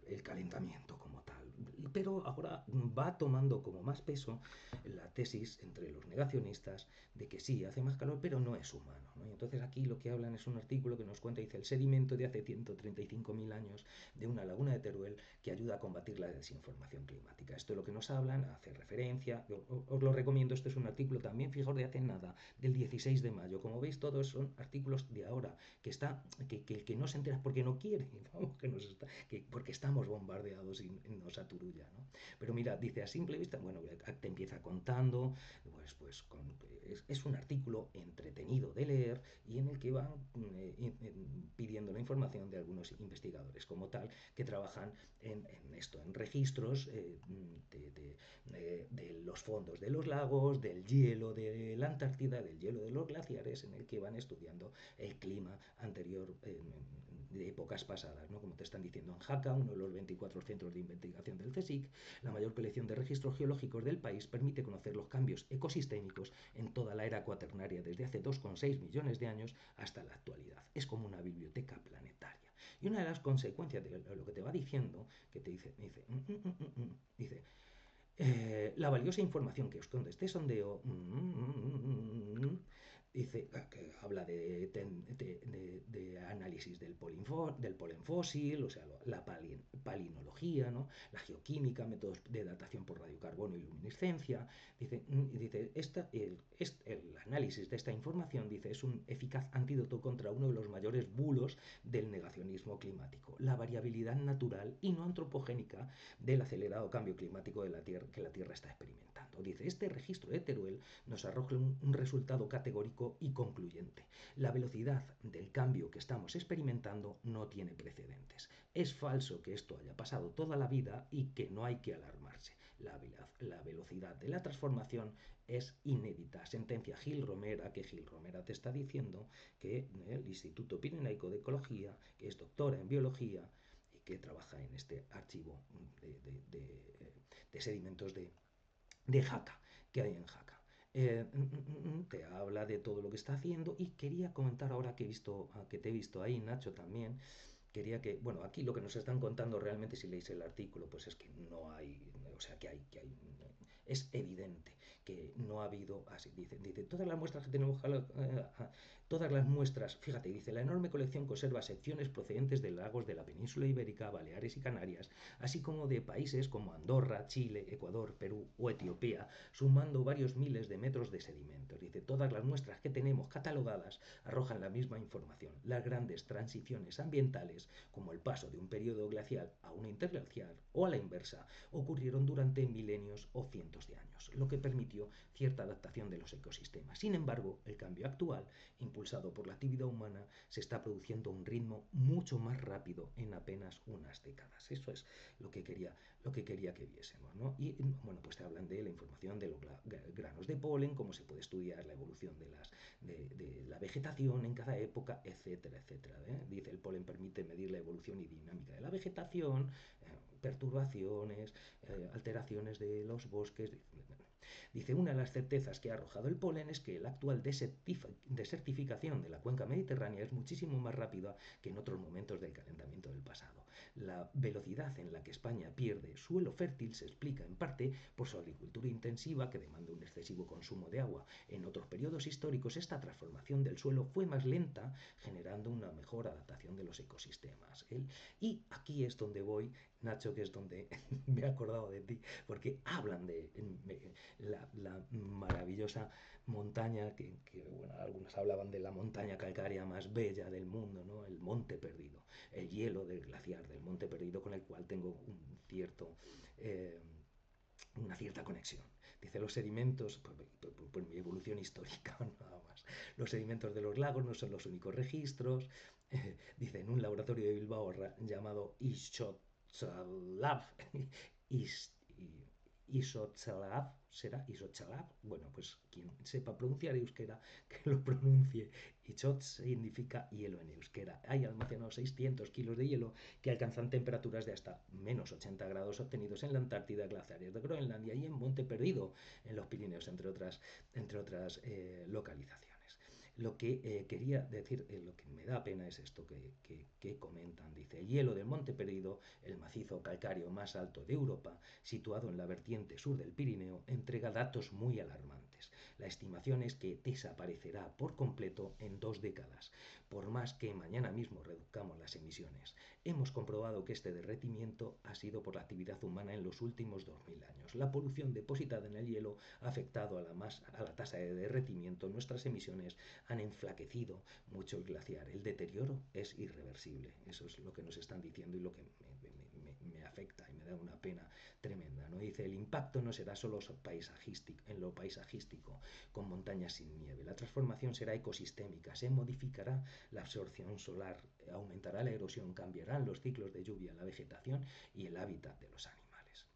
S1: el calentamiento como tal. Pero ahora va tomando como más peso la tesis entre los negacionistas de que sí, hace más calor, pero no es humano, ¿no? Y entonces aquí lo que hablan es un artículo que nos cuenta, dice, el sedimento de hace 135.000 años de una laguna de Teruel que ayuda a combatir la desinformación climática. Esto es lo que nos hablan, hace referencia, os lo recomiendo, este es un artículo también, fijaos, de hace nada, del 16 de mayo. Como veis, todos son artículos de ahora, que no se entera porque no quiere, vamos, porque estamos bombardeados y nos aturulla, ¿no? Pero mira, dice, a simple vista, bueno, te empieza contando, es un artículo entretenido de leer y en el que van pidiendo la información de algunos investigadores como tal que trabajan en esto, en registros de los fondos de los lagos, del hielo de la Antártida, del hielo de los glaciares, en el que van estudiando el clima anterior de épocas épocas pasadas, ¿no? Como te están diciendo en Jaca, uno de los 24 centros de investigación del CSIC, la mayor colección de registros geológicos del país permite conocer los cambios ecosistémicos en toda la era cuaternaria desde hace 2,6 millones de años hasta la actualidad. Es como una biblioteca planetaria. Y una de las consecuencias de lo que te va diciendo, que te dice, la valiosa información que esconde este sondeo dice que habla de análisis del polen fósil, o sea, la palinología, ¿no? La geoquímica, métodos de datación por radiocarbono y luminiscencia. El análisis de esta información dice, es un eficaz antídoto contra uno de los mayores bulos del negacionismo climático, la variabilidad natural y no antropogénica del acelerado cambio climático de la Tierra, que la Tierra está experimentando. Dice, este registro de Teruel nos arroja un resultado categórico y concluyente. La velocidad del cambio que estamos experimentando no tiene precedentes. Es falso que esto haya pasado toda la vida y que no hay que alarmarse. La velocidad de la transformación es inédita. Sentencia Gil Romera, que Gil Romera te está diciendo que el Instituto Pirenaico de Ecología, que es doctora en biología, y que trabaja en este archivo de sedimentos de Jaca, que hay en Jaca. Te habla de todo lo que está haciendo y quería comentar ahora que te he visto ahí, Nacho, también. Quería que, bueno, aquí lo que nos están contando realmente, si leéis el artículo, pues es que no hay, o sea, es evidente que no ha habido, así dice, todas las muestras que tenemos, todas las muestras, fíjate, dice, la enorme colección conserva secciones procedentes de lagos de la península ibérica, Baleares y Canarias, así como de países como Andorra, Chile, Ecuador, Perú o Etiopía, sumando varios miles de metros de sedimentos. Dice, todas las muestras que tenemos catalogadas arrojan la misma información. Las grandes transiciones ambientales, como el paso de un periodo glacial a un interglacial o a la inversa, ocurrieron durante milenios o cientos de años, lo que permitió cierta adaptación de los ecosistemas. Sin embargo, el cambio actual, impulsado por la actividad humana, se está produciendo a un ritmo mucho más rápido en apenas unas décadas. Eso es lo que quería que viésemos, ¿no? Y bueno, pues te hablan de la información de los granos de polen, cómo se puede estudiar la evolución de la vegetación en cada época, etcétera, etcétera. Dice, el polen permite medir la evolución y dinámica de la vegetación, perturbaciones, alteraciones de los bosques. Dice, una de las certezas que ha arrojado el polen es que la actual desertificación de la cuenca mediterránea es muchísimo más rápida que en otros momentos del calentamiento del pasado. La velocidad en la que España pierde suelo fértil se explica en parte por su agricultura intensiva, que demanda un excesivo consumo de agua. En otros periodos históricos, esta transformación del suelo fue más lenta, generando una mejor adaptación de los ecosistemas. Y aquí es donde voy, Nacho, que es donde me he acordado de ti, porque hablan de la maravillosa montaña, bueno, algunos hablaban de la montaña calcárea más bella del mundo, ¿no? El Monte Perdido, el hielo del glaciar del Monte Perdido, con el cual tengo eh, una cierta conexión. Dice, los sedimentos, por mi evolución histórica, nada más, los sedimentos de los lagos no son los únicos registros. Dice, en un laboratorio de Bilbao llamado Isotsalab, Isotsalab, ¿será Isotsalab? Bueno, pues quien sepa pronunciar euskera, que lo pronuncie. Isot significa hielo en euskera. Hay almacenados 600 kilos de hielo que alcanzan temperaturas de hasta menos 80 grados obtenidos en la Antártida, glaciares de Groenlandia y en Monte Perdido, en los Pirineos, entre otras localizaciones. Lo que quería decir, lo que me da pena es esto que comentan. Dice, el hielo del Monte Perdido, el macizo calcáreo más alto de Europa, situado en la vertiente sur del Pirineo, entrega datos muy alarmantes. La estimación es que desaparecerá por completo en 2 décadas, por más que mañana mismo reduzcamos las emisiones. Hemos comprobado que este derretimiento ha sido por la actividad humana en los últimos 2000 años. La polución depositada en el hielo ha afectado a la tasa de derretimiento. Nuestras emisiones han enflaquecido mucho el glaciar. El deterioro es irreversible. Eso es lo que nos están diciendo y lo que me afecta y me da una pena tremenda, ¿no? Dice, el impacto no será solo en lo paisajístico, con montañas sin nieve. La transformación será ecosistémica, se modificará la absorción solar, aumentará la erosión, cambiarán los ciclos de lluvia, la vegetación y el hábitat de los animales.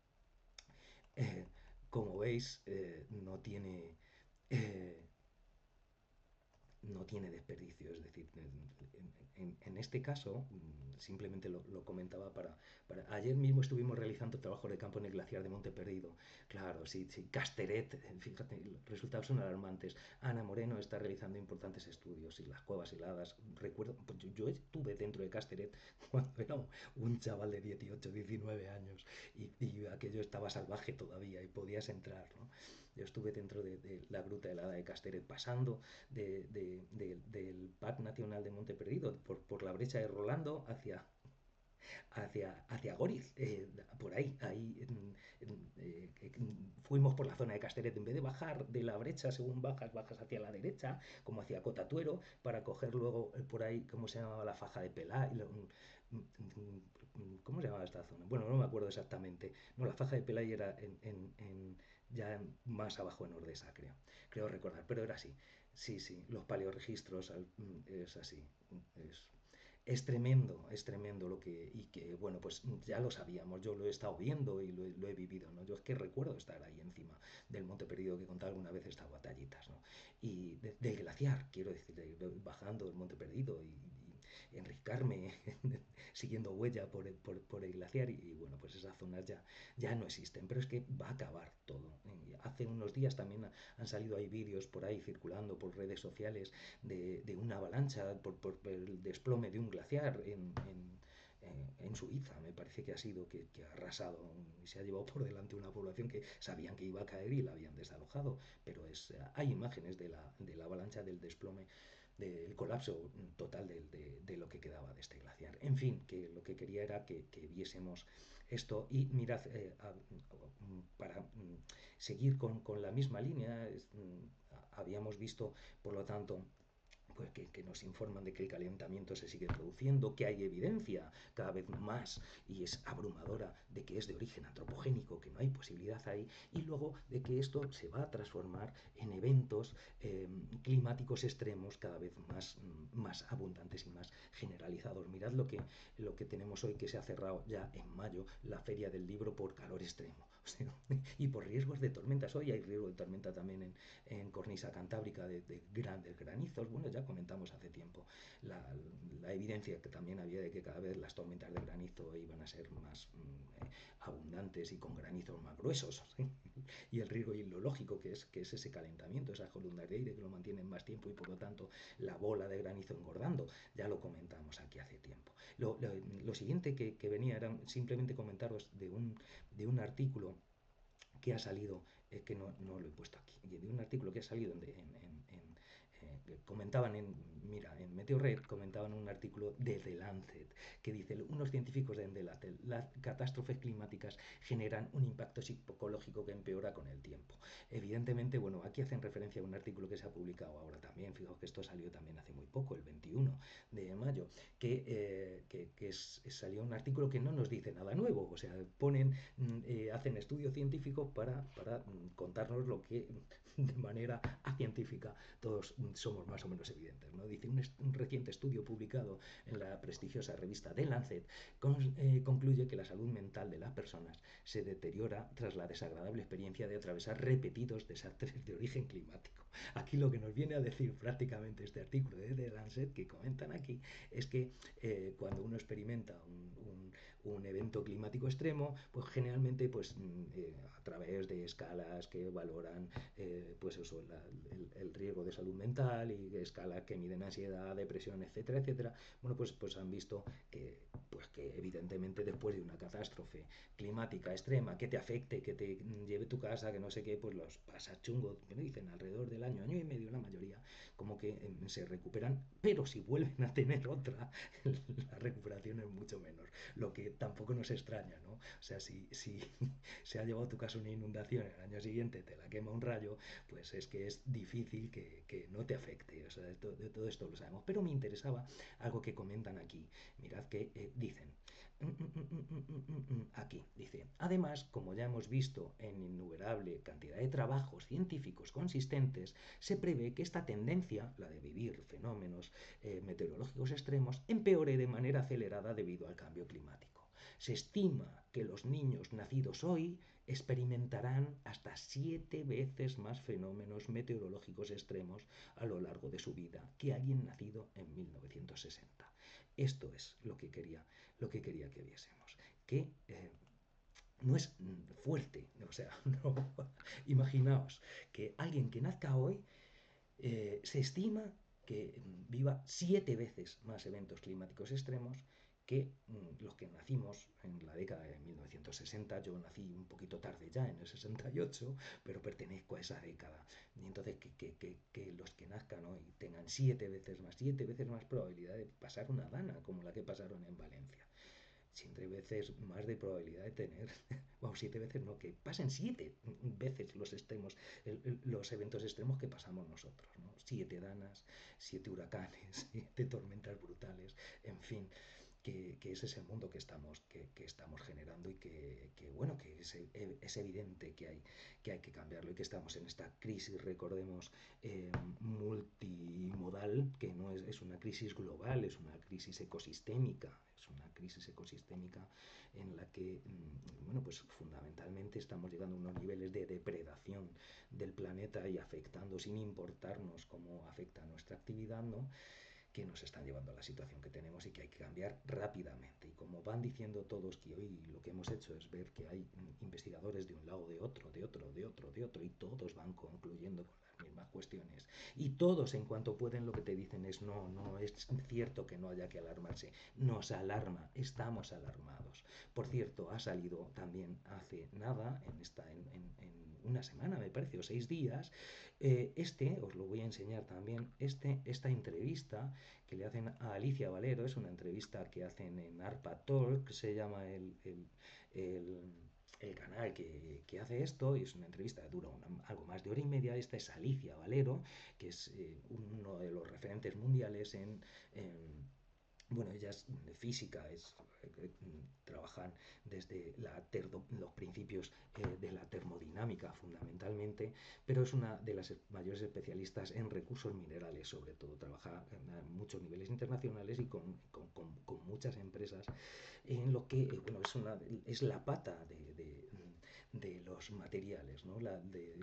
S1: Eh, Como veis, eh, no tiene desperdicio, es decir, en este caso simplemente lo comentaba Ayer mismo estuvimos realizando trabajo de campo en el glaciar de Monte Perdido. Claro, sí, sí. Casteret, fíjate, los resultados son alarmantes. Ana Moreno está realizando importantes estudios y las cuevas heladas. Recuerdo, pues yo estuve dentro de Casteret cuando era un chaval de 18, 19 años y aquello estaba salvaje todavía y podías entrar, ¿no? Yo estuve dentro de la gruta helada de Casteret, pasando del Parque Nacional de Monte Perdido por la brecha de Rolando hacia Goriz, por ahí fuimos por la zona de Casteret, en vez de bajar de la brecha, según bajas hacia la derecha, como hacia Cotatuero, para coger luego por ahí, ¿cómo se llamaba? La faja de Pelá, ¿cómo se llamaba esta zona? Bueno, no me acuerdo exactamente. No, la faja de Pelay era ya más abajo en Ordesa, creo recordar, pero era así. Sí, sí, los paleoregistros es así. Es, es tremendo lo que, y que, bueno, pues ya lo sabíamos, yo lo he estado viendo y lo he vivido, ¿no? Yo es que recuerdo estar ahí encima del Monte Perdido que contaba alguna vez estas batallitas, ¿no? Y del glaciar, quiero decir, bajando del Monte Perdido y enricarme siguiendo huella por el glaciar y, bueno, pues esas zonas ya no existen, pero es que va a acabar todo. Hace unos días también han salido ahí vídeos por ahí circulando por redes sociales de una avalancha por el desplome de un glaciar en Suiza, me parece que ha sido, que ha arrasado y se ha llevado por delante una población que sabían que iba a caer y la habían desalojado, pero hay imágenes de la avalancha, del desplome, del colapso total de lo que quedaba de este glaciar. En fin, que lo que quería era que viésemos esto y mirad, para seguir con la misma línea, habíamos visto, por lo tanto, pues que nos informan de que el calentamiento se sigue produciendo, que hay evidencia cada vez más y es abrumadora de que es de origen antropogénico, que no hay posibilidad ahí, y luego de que esto se va a transformar en eventos climáticos extremos cada vez más abundantes y más generalizados. Mirad lo que tenemos hoy, que se ha cerrado ya en mayo la Feria del Libro por calor extremo. O sea, y por riesgos de tormentas. Hoy hay riesgo de tormenta también en cornisa cantábrica de grandes granizos. Bueno, ya comentamos hace tiempo la evidencia que también había de que cada vez las tormentas de granizo iban a ser más abundantes y con granizos más gruesos. ¿Sí? Y el riesgo ilológico que es ese calentamiento, esas columnas de aire que lo mantienen más tiempo y por lo tanto la bola de granizo engordando. Ya lo comentamos aquí hace tiempo. Lo siguiente que venía era simplemente comentaros de un artículo que ha salido, que no lo he puesto aquí, de un artículo que ha salido comentaban en Meteorred, comentaban un artículo de The Lancet, que dice, unos científicos de The las catástrofes climáticas generan un impacto psicológico que empeora con el tiempo. Evidentemente, bueno, aquí hacen referencia a un artículo que se ha publicado ahora también, fijaos que esto salió también hace muy poco, el 21 de mayo, salió un artículo que no nos dice nada nuevo, o sea, hacen estudio científico para contarnos lo que de manera científica todos somos más o menos evidentes, ¿no? Dice un reciente estudio publicado en la prestigiosa revista The Lancet concluye que la salud mental de las personas se deteriora tras la desagradable experiencia de atravesar repetidos desastres de origen climático. Aquí lo que nos viene a decir prácticamente este artículo de The Lancet que comentan aquí es que cuando uno experimenta un evento climático extremo, pues generalmente a través de escalas que valoran pues eso, el riesgo de salud mental y escalas que miden ansiedad, depresión, etcétera, etcétera, bueno, pues han visto que evidentemente después de una catástrofe climática extrema que te afecte, que te lleve tu casa, que no sé qué, pues los pasas chungo, me dicen alrededor del año y medio la mayoría, como que se recuperan, pero si vuelven a tener otra, la recuperación es mucho menor, lo que tampoco nos extraña, ¿no? O sea, si se ha llevado tu casa una inundación, el año siguiente te la quema un rayo, pues es que es difícil que no te afecte. O sea, de todo esto lo sabemos. Pero me interesaba algo que comentan aquí. Mirad que dicen. Aquí dice, además, como ya hemos visto en innumerable cantidad de trabajos científicos consistentes, se prevé que esta tendencia, la de vivir fenómenos meteorológicos extremos, empeore de manera acelerada debido al cambio climático. Se estima que los niños nacidos hoy experimentarán hasta 7 veces más fenómenos meteorológicos extremos a lo largo de su vida que alguien nacido en 1960. Esto es lo que quería que viésemos. Que no es fuerte, o sea, no, imaginaos que alguien que nazca hoy se estima que viva 7 veces más eventos climáticos extremos que los que nacimos en la década de 1960. Yo nací un poquito tarde ya, en el 68, pero pertenezco a esa década. Y entonces que los que nazcan hoy tengan 7 veces más probabilidad de pasar una dana como la que pasaron en Valencia. 7 veces más de probabilidad de tener, vamos, 7 veces no, que pasen 7 veces los extremos, los eventos extremos que pasamos nosotros, ¿no? 7 danas, 7 huracanes, 7 tormentas brutales, en fin, que ese es el mundo que estamos generando y bueno, que es evidente que hay que cambiarlo y que estamos en esta crisis, recordemos, multimodal, que no es una crisis global, es una crisis ecosistémica, en la que, bueno, pues fundamentalmente estamos llegando a unos niveles de depredación del planeta y afectando sin importarnos cómo afecta nuestra actividad, ¿no? Que nos están llevando a la situación que tenemos y que hay que cambiar rápidamente. Y como van diciendo todos, que hoy lo que hemos hecho es ver que hay investigadores de un lado, de otro, y todos van concluyendo con las mismas cuestiones. Y todos, en cuanto pueden, lo que te dicen es: no, no es cierto que no haya que alarmarse. Nos alarma, estamos alarmados. Por cierto, ha salido también hace nada, en una semana, me parece, o 6 días, os lo voy a enseñar también, esta entrevista que le hacen a Alicia Valero. Es una entrevista que hacen en ARPA Talk, que se llama el, el canal que hace esto, y es una entrevista que dura algo más de hora y media. Esta es Alicia Valero, que es uno de los referentes mundiales bueno, ella es de física, trabajan desde los principios de la termodinámica fundamentalmente, pero es una de las mayores especialistas en recursos minerales, sobre todo. Trabaja a muchos niveles internacionales y con muchas empresas, en lo que, bueno, es la pata de los materiales, ¿no?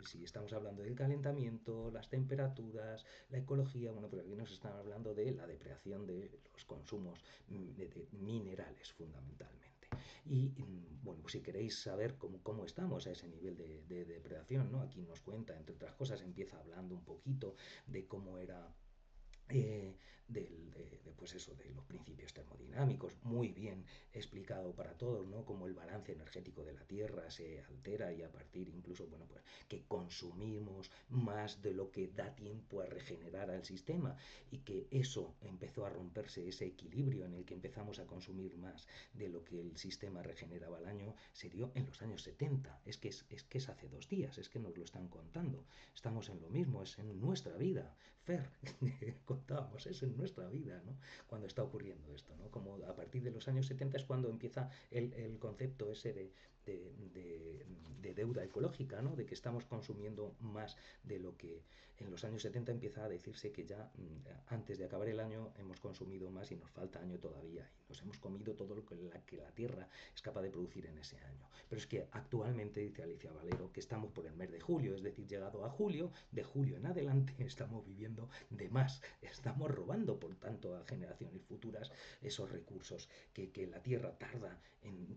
S1: Si estamos hablando del calentamiento, las temperaturas, la ecología, bueno, pues aquí nos están hablando de la depredación de los consumos de minerales fundamentalmente. Y bueno, pues si queréis saber cómo estamos a ese nivel de depredación, ¿no? Aquí nos cuenta, entre otras cosas, empieza hablando un poquito de cómo era, eh, pues eso, de los principios termodinámicos, muy bien explicado para todos, ¿no? Cómo el balance energético de la Tierra se altera, y a partir incluso, bueno, pues que consumimos más de lo que da tiempo a regenerar al sistema, y que eso empezó a romperse, ese equilibrio en el que empezamos a consumir más de lo que el sistema regeneraba al año, se dio en los años 70. Es que es hace 2 días, es que nos lo están contando. Estamos en lo mismo, es en nuestra vida. Fer, contábamos, es en nuestra vida, ¿no? Cuando está ocurriendo esto, ¿no? Como a partir de los años 70 es cuando empieza el concepto ese de deuda ecológica, ¿no? De que estamos consumiendo más de lo que en los años 70 empieza a decirse que ya antes de acabar el año hemos consumido más y nos falta año todavía, y nos hemos comido todo lo que la Tierra es capaz de producir en ese año. Pero es que actualmente, dice Alicia Valero, que estamos por el mes de julio, es decir, llegado a julio, de julio en adelante estamos viviendo de más, estamos robando por tanto a generaciones futuras esos recursos que la Tierra tarda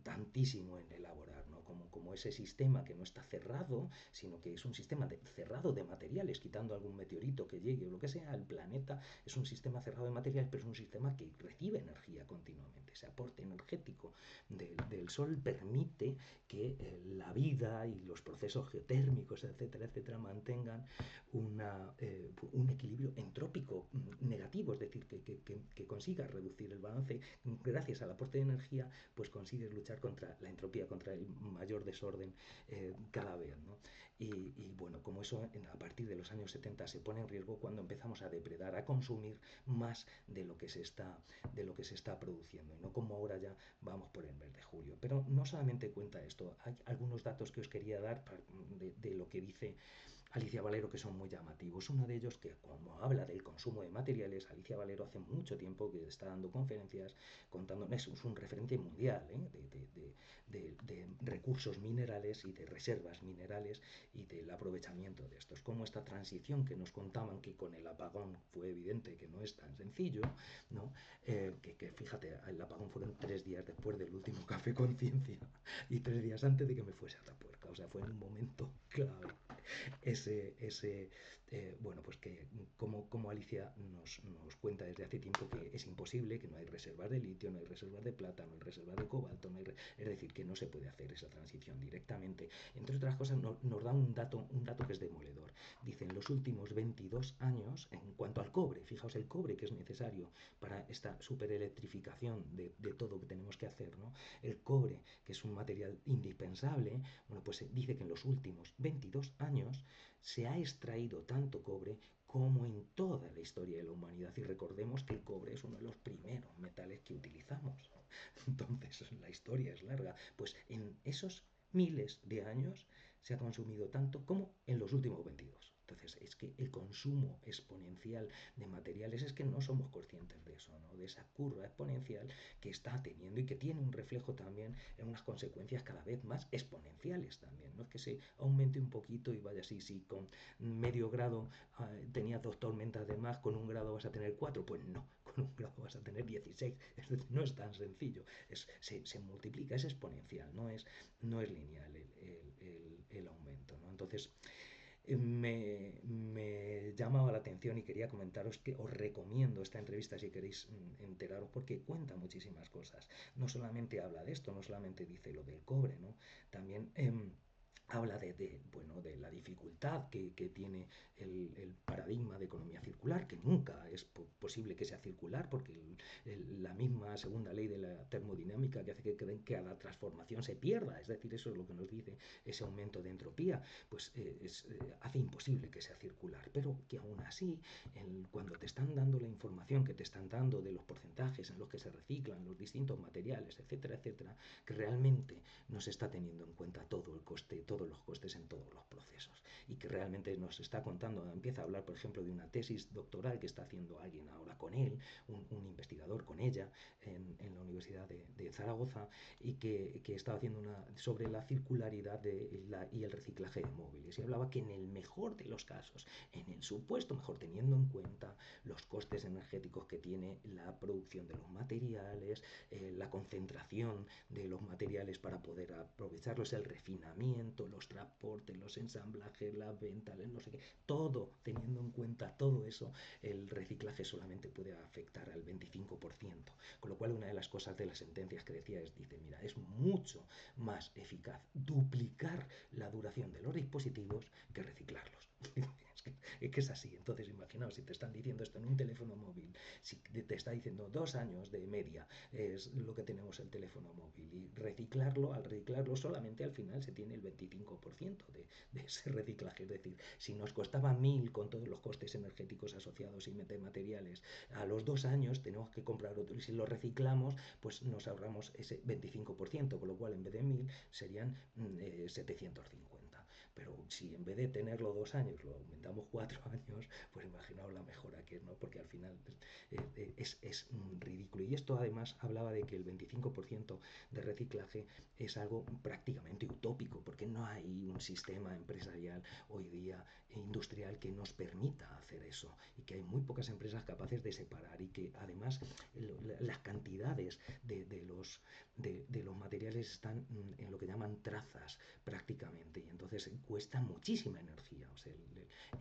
S1: tantísimo en elaborar, ¿no? Como ese sistema que no está cerrado, sino que es un sistema cerrado de materiales, quitando algún meteorito que llegue o lo que sea. El planeta es un sistema cerrado de materiales, pero es un sistema que recibe energía continuamente. Ese aporte energético del Sol permite que la vida y los procesos geotérmicos, etcétera, etcétera, mantengan un equilibrio entrópico negativo, es decir, que consigas reducir el balance. Gracias al aporte de energía, pues consigues luchar contra la entropía, contra el mayor desorden cada vez, ¿no? Y bueno, como eso a partir de los años 70 se pone en riesgo cuando empezamos a depredar, a consumir más de lo que se está produciendo, y no como ahora ya vamos por el mes de julio. Pero no solamente cuenta esto, hay algunos datos que os quería dar de lo que dice Alicia Valero, que son muy llamativos. Uno de ellos, que como habla del consumo de materiales, Alicia Valero hace mucho tiempo que está dando conferencias contando, es un referente mundial, de recursos minerales y de reservas minerales y del aprovechamiento de estos. Como esta transición que nos contaban, que con el apagón fue evidente que no es tan sencillo, ¿no? que fíjate, el apagón fueron 3 días después del último Café Conciencia y 3 días antes de que me fuese a Atapuerca. O sea, fue en un momento clave ese bueno, pues que como Alicia nos cuenta desde hace tiempo que es imposible, que no hay reservas de litio, no hay reservas de plata, no hay reservas de cobalto, es decir, que no se puede hacer esa transición directamente. Entre otras cosas, nos da un dato que es demoledor. Dice, en los últimos 22 años, en cuanto al cobre, fijaos el cobre que es necesario para esta superelectrificación de todo que tenemos que hacer, ¿no? El cobre, que es un material indispensable, bueno, pues dice que en los últimos 22 años se ha extraído tanto cobre como en toda la historia de la humanidad. Y recordemos que el cobre es uno de los primeros metales que utilizamos. Entonces, la historia es larga. Pues en esos miles de años se ha consumido tanto como en los últimos 22. Entonces, es que el consumo exponencial de materiales es que no somos conscientes de eso, ¿no? De esa curva exponencial que está teniendo y que tiene un reflejo también en unas consecuencias cada vez más exponenciales también. No es que se aumente un poquito y vaya así, si con medio grado tenías 2 tormentas de más, con 1 grado vas a tener 4, pues no, con 1 grado vas a tener 16. Es decir, no es tan sencillo, se multiplica, es exponencial, no es lineal el aumento, ¿no? Entonces, me llamaba la atención y quería comentaros que os recomiendo esta entrevista si queréis enteraros porque cuenta muchísimas cosas. No solamente habla de esto, no solamente dice lo del cobre, ¿no? También habla bueno, de la dificultad que tiene el paradigma de economía circular, que nunca es posible que sea circular, porque la misma segunda ley de la termodinámica que hace que cada transformación se pierda, es decir, eso es lo que nos dice ese aumento de entropía, pues hace imposible que sea circular, pero que aún así, cuando te están dando la información que te están dando de los porcentajes en los que se reciclan los distintos materiales, etcétera, etcétera, que realmente no se está teniendo en cuenta todo el coste, todos los costes en todos los procesos y que realmente nos está contando, empieza a hablar por ejemplo de una tesis doctoral que está haciendo alguien ahora con él, un investigador con ella en la Universidad de Zaragoza y que estaba haciendo sobre la circularidad y el reciclaje de móviles y hablaba que en el mejor de los casos, en el supuesto mejor, teniendo en cuenta los costes energéticos que tiene la producción de los materiales, la concentración de los materiales para poder aprovecharlos, el refinamiento, los transportes, los ensamblajes, las ventas, no sé qué, todo teniendo en cuenta todo eso, el reciclaje solamente puede afectar al 25%, con lo cual una de las cosas de las sentencias que decía dice, mira, es mucho más eficaz duplicar la duración de los dispositivos que reciclarlos. Es que es así. Entonces, imaginaos, si te están diciendo esto en un teléfono móvil, si te está diciendo 2 años de media es lo que tenemos el teléfono móvil y al reciclarlo solamente al final se tiene el 25% de ese reciclaje. Es decir, si nos costaba 1.000 con todos los costes energéticos asociados y meter materiales, a los 2 años tenemos que comprar otro y si lo reciclamos, pues nos ahorramos ese 25%, con lo cual en vez de 1.000 serían 750. Pero si en vez de tenerlo 2 años lo aumentamos 4 años, pues imaginaos la mejora que es, ¿no? Porque al final es ridículo. Y esto además hablaba de que el 25% de reciclaje es algo prácticamente utópico, porque no hay un sistema empresarial hoy día industrial que nos permita hacer eso y que hay muy pocas empresas capaces de separar y que además las cantidades de los materiales están en lo que llaman trazas prácticamente y entonces cuesta muchísima energía. O sea,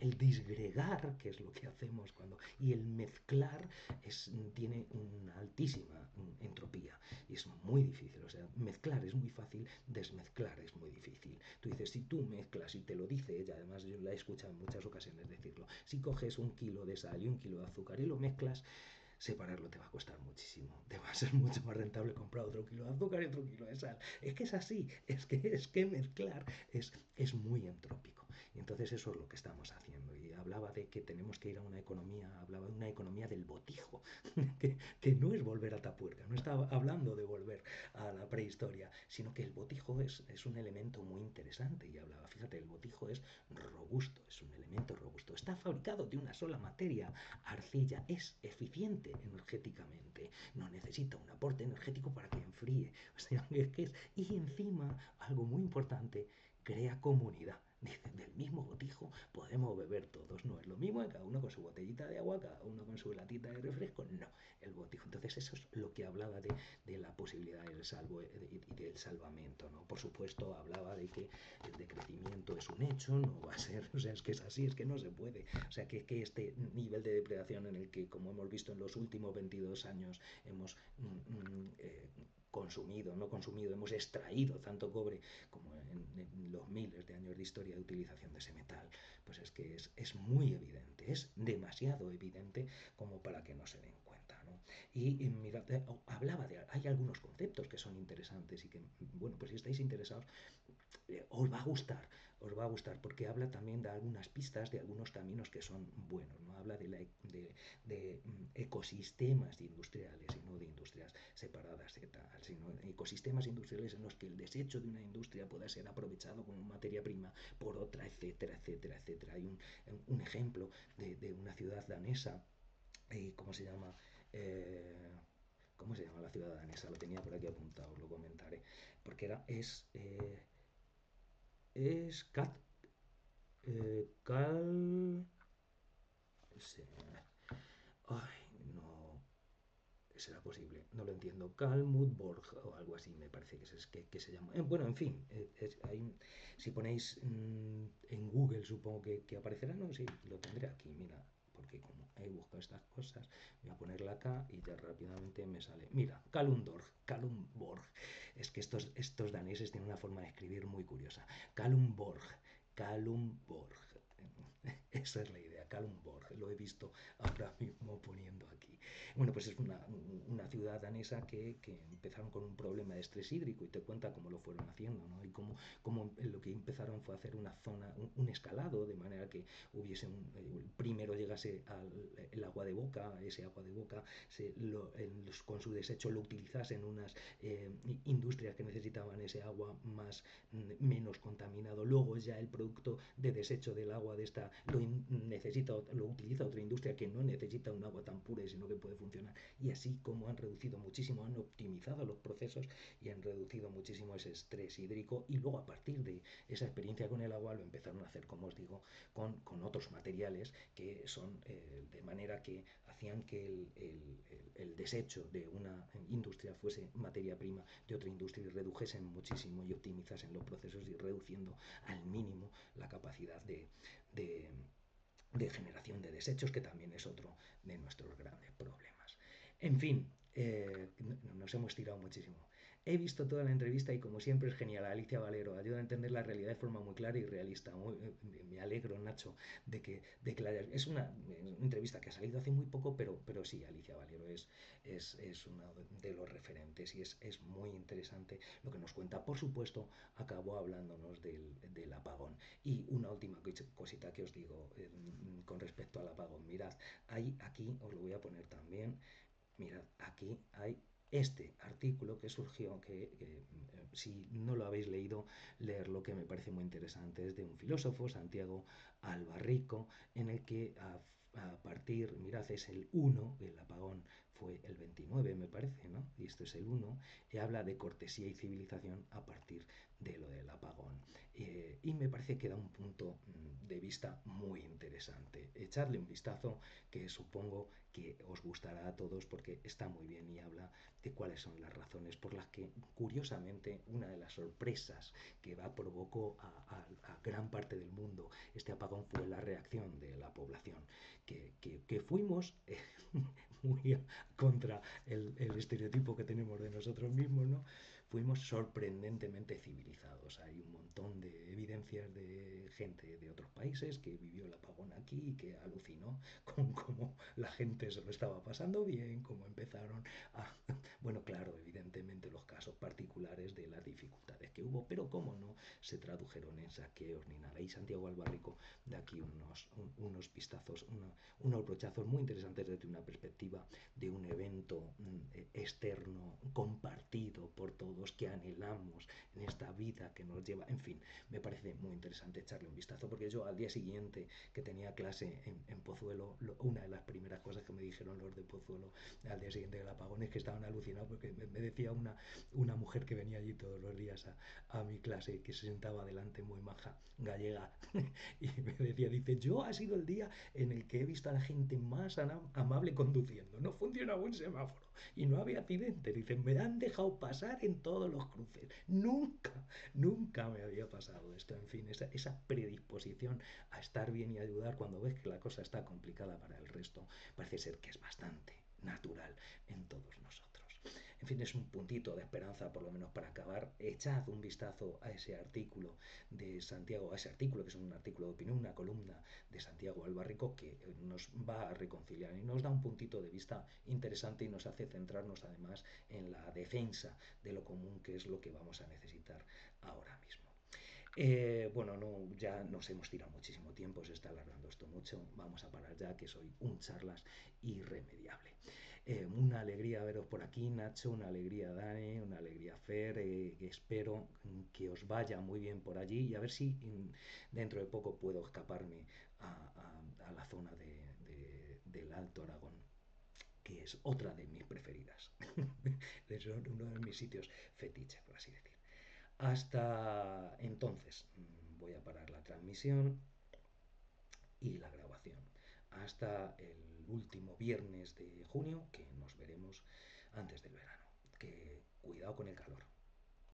S1: el disgregar, que es lo que hacemos y el mezclar tiene una altísima entropía y es muy difícil. O sea, mezclar es muy fácil, desmezclar es muy difícil. Tú dices, si tú mezclas, y te lo dice ella, además yo la he escuchado en muchas ocasiones decirlo, si coges 1 kilo de sal y 1 kilo de azúcar y lo mezclas, separarlo te va a costar muchísimo. Te va a ser mucho más rentable comprar otro kilo de azúcar y otro kilo de sal. Es que es así, es que mezclar es muy entrópico. Y entonces eso es lo que estamos haciendo. Y hablaba de que tenemos que ir a una economía, hablaba de una economía del botijo, que no es volver a Tapuerca, no estaba hablando de volver a la prehistoria, sino que el botijo es un elemento muy interesante. Y hablaba, fíjate, el botijo es robusto, es un elemento robusto. Está fabricado de una sola materia, arcilla, es eficiente energéticamente, no necesita un aporte energético para que enfríe. O sea, y encima, algo muy importante, crea comunidad. Dice, del mismo botijo podemos beber todos. No es lo mismo cada uno con su botellita de agua, cada uno con su latita de refresco. No, el botijo. Entonces eso es lo que hablaba de la posibilidad del salvo y del salvamento, ¿no? Por supuesto hablaba de que el decrecimiento es un hecho, no va a ser, o sea, es que es así, es que no se puede. O sea, que este nivel de depredación en el que, como hemos visto en los últimos 22 años, hemos consumido, no consumido, hemos extraído tanto cobre como en los miles de años de historia de utilización de ese metal, pues es que es muy evidente, es demasiado evidente como para que no se den cuenta, ¿no? Y mira, hablaba de, hay algunos conceptos que son interesantes y que, bueno, pues si estáis interesados, os va a gustar, os va a gustar, porque habla también de algunas pistas, de algunos caminos que son buenos, ¿no? Habla de ecosistemas industriales y no de industrias separadas y tal, sino ecosistemas industriales en los que el desecho de una industria pueda ser aprovechado como materia prima por otra, etcétera, etcétera, etcétera. Hay un ejemplo de una ciudad danesa, ¿cómo se llama? Eh, ¿Cómo se llama la ciudad danesa? Lo tenía por aquí apuntado, os lo comentaré. Porque es Cal... Sí, ay, no, será posible, no lo entiendo. Kalmutborg o algo así, me parece que se llama. Bueno, en fin, si ponéis en Google, supongo que aparecerá, no, sí, lo tendré aquí, mira, porque como he buscado estas cosas, voy a ponerla acá y ya rápidamente me sale. Mira, Kalundborg. Es que estos daneses tienen una forma de escribir muy curiosa. Kalundborg, Kalundborg. Esa es la idea, Kalundborg. Lo he visto ahora mismo poniendo aquí. Bueno, pues es una ciudad danesa que empezaron con un problema de estrés hídrico y te cuenta cómo lo fueron haciendo, ¿no? Y cómo lo que empezaron fue hacer una zona, un escalado, de manera que hubiese primero llegase el agua de boca, ese agua de boca con su desecho lo utilizasen unas industrias que necesitaban ese agua más menos contaminado. Luego ya el producto de desecho del agua de esta lo utiliza otra industria que no necesita un agua tan pura, sino que puede funcionar. Y así como han reducido muchísimo, han optimizado los procesos y han reducido muchísimo ese estrés hídrico. Y luego a partir de esa experiencia con el agua lo empezaron a hacer, como os digo, con otros materiales que son de manera que hacían que el desecho de una industria fuese materia prima de otra industria y redujesen muchísimo y optimizasen los procesos y reduciendo al mínimo la capacidad de, de generación de desechos, que también es otro de nuestros grandes problemas. En fin, nos hemos tirado muchísimo. He visto toda la entrevista y como siempre es genial. Alicia Valero ayuda a entender la realidad de forma muy clara y realista. Me alegro, Nacho, de que es una entrevista que ha salido hace muy poco, pero sí, Alicia Valero es uno de los referentes y es muy interesante lo que nos cuenta. Por supuesto, acabó hablándonos del apagón. Y una última cosita que os digo con respecto al apagón. Mirad, aquí os lo voy a poner también. Mirad, aquí hay este artículo que surgió, que si no lo habéis leído, leerlo, que me parece muy interesante. Es de un filósofo, Santiago Albarrico, en el que a partir, mirad, es el 1, el apagón fue el 29, me parece, ¿no? Y esto es el 1, y habla de cortesía y civilización a partir de lo del apagón. Y me parece que da un punto de vista muy interesante. Echadle un vistazo, que supongo que os gustará a todos porque está muy bien y habla de cuáles son las razones por las que, curiosamente, una de las sorpresas que provocó a gran parte del mundo este apagón fue la reacción de la población, que fuimos muy contra el estereotipo que tenemos de nosotros mismos, ¿no? Fuimos sorprendentemente civilizados. Hay un montón de evidencias de gente de otros países que vivió el apagón aquí y que alucinó con cómo la gente se lo estaba pasando bien, cómo empezaron a... Bueno, claro, evidentemente los casos particulares de las dificultades que hubo, pero cómo no se tradujeron en saqueos ni nada. Y Santiago Albarrico de aquí unos vistazos, unos brochazos muy interesantes desde una perspectiva de un evento externo compartido por todos que anhelamos en esta vida que nos lleva, en fin, me parece muy interesante echarle un vistazo, porque yo al día siguiente que tenía clase en Pozuelo, una de las primeras cosas que me dijeron los de Pozuelo al día siguiente del apagón es que estaban alucinados porque me decía una mujer que venía allí todos los días a mi clase, que se sentaba delante, muy maja, gallega, y me decía, dice, yo ha sido el día en el que he visto a la gente más amable conduciendo, no funcionaba un semáforo y no había accidente, dice, me han dejado pasar en todos los cruces, nunca me había pasado esto, en fin, esa predisposición a estar bien y ayudar cuando ves que la cosa está complicada para el resto, parece ser que es bastante natural en todos nosotros. En fin, es un puntito de esperanza, por lo menos para acabar. Echad un vistazo a ese artículo de Santiago, a ese artículo, que es un artículo de opinión, una columna de Santiago Albarrico, que nos va a reconciliar y nos da un puntito de vista interesante y nos hace centrarnos además en la defensa de lo común, que es lo que vamos a necesitar ahora mismo. Bueno, no, ya nos hemos tirado muchísimo tiempo, se está alargando esto mucho. Vamos a parar ya, que soy un charlas irremediable. Una alegría veros por aquí, Nacho, una alegría Dani, una alegría Fer. Espero que os vaya muy bien por allí y a ver si dentro de poco puedo escaparme a la zona del Alto Aragón, que es otra de mis preferidas. Es uno de mis sitios fetiche, por así decir. Hasta entonces voy a parar la transmisión y la grabación. Hasta el último viernes de junio, que nos veremos antes del verano. Que cuidado con el calor.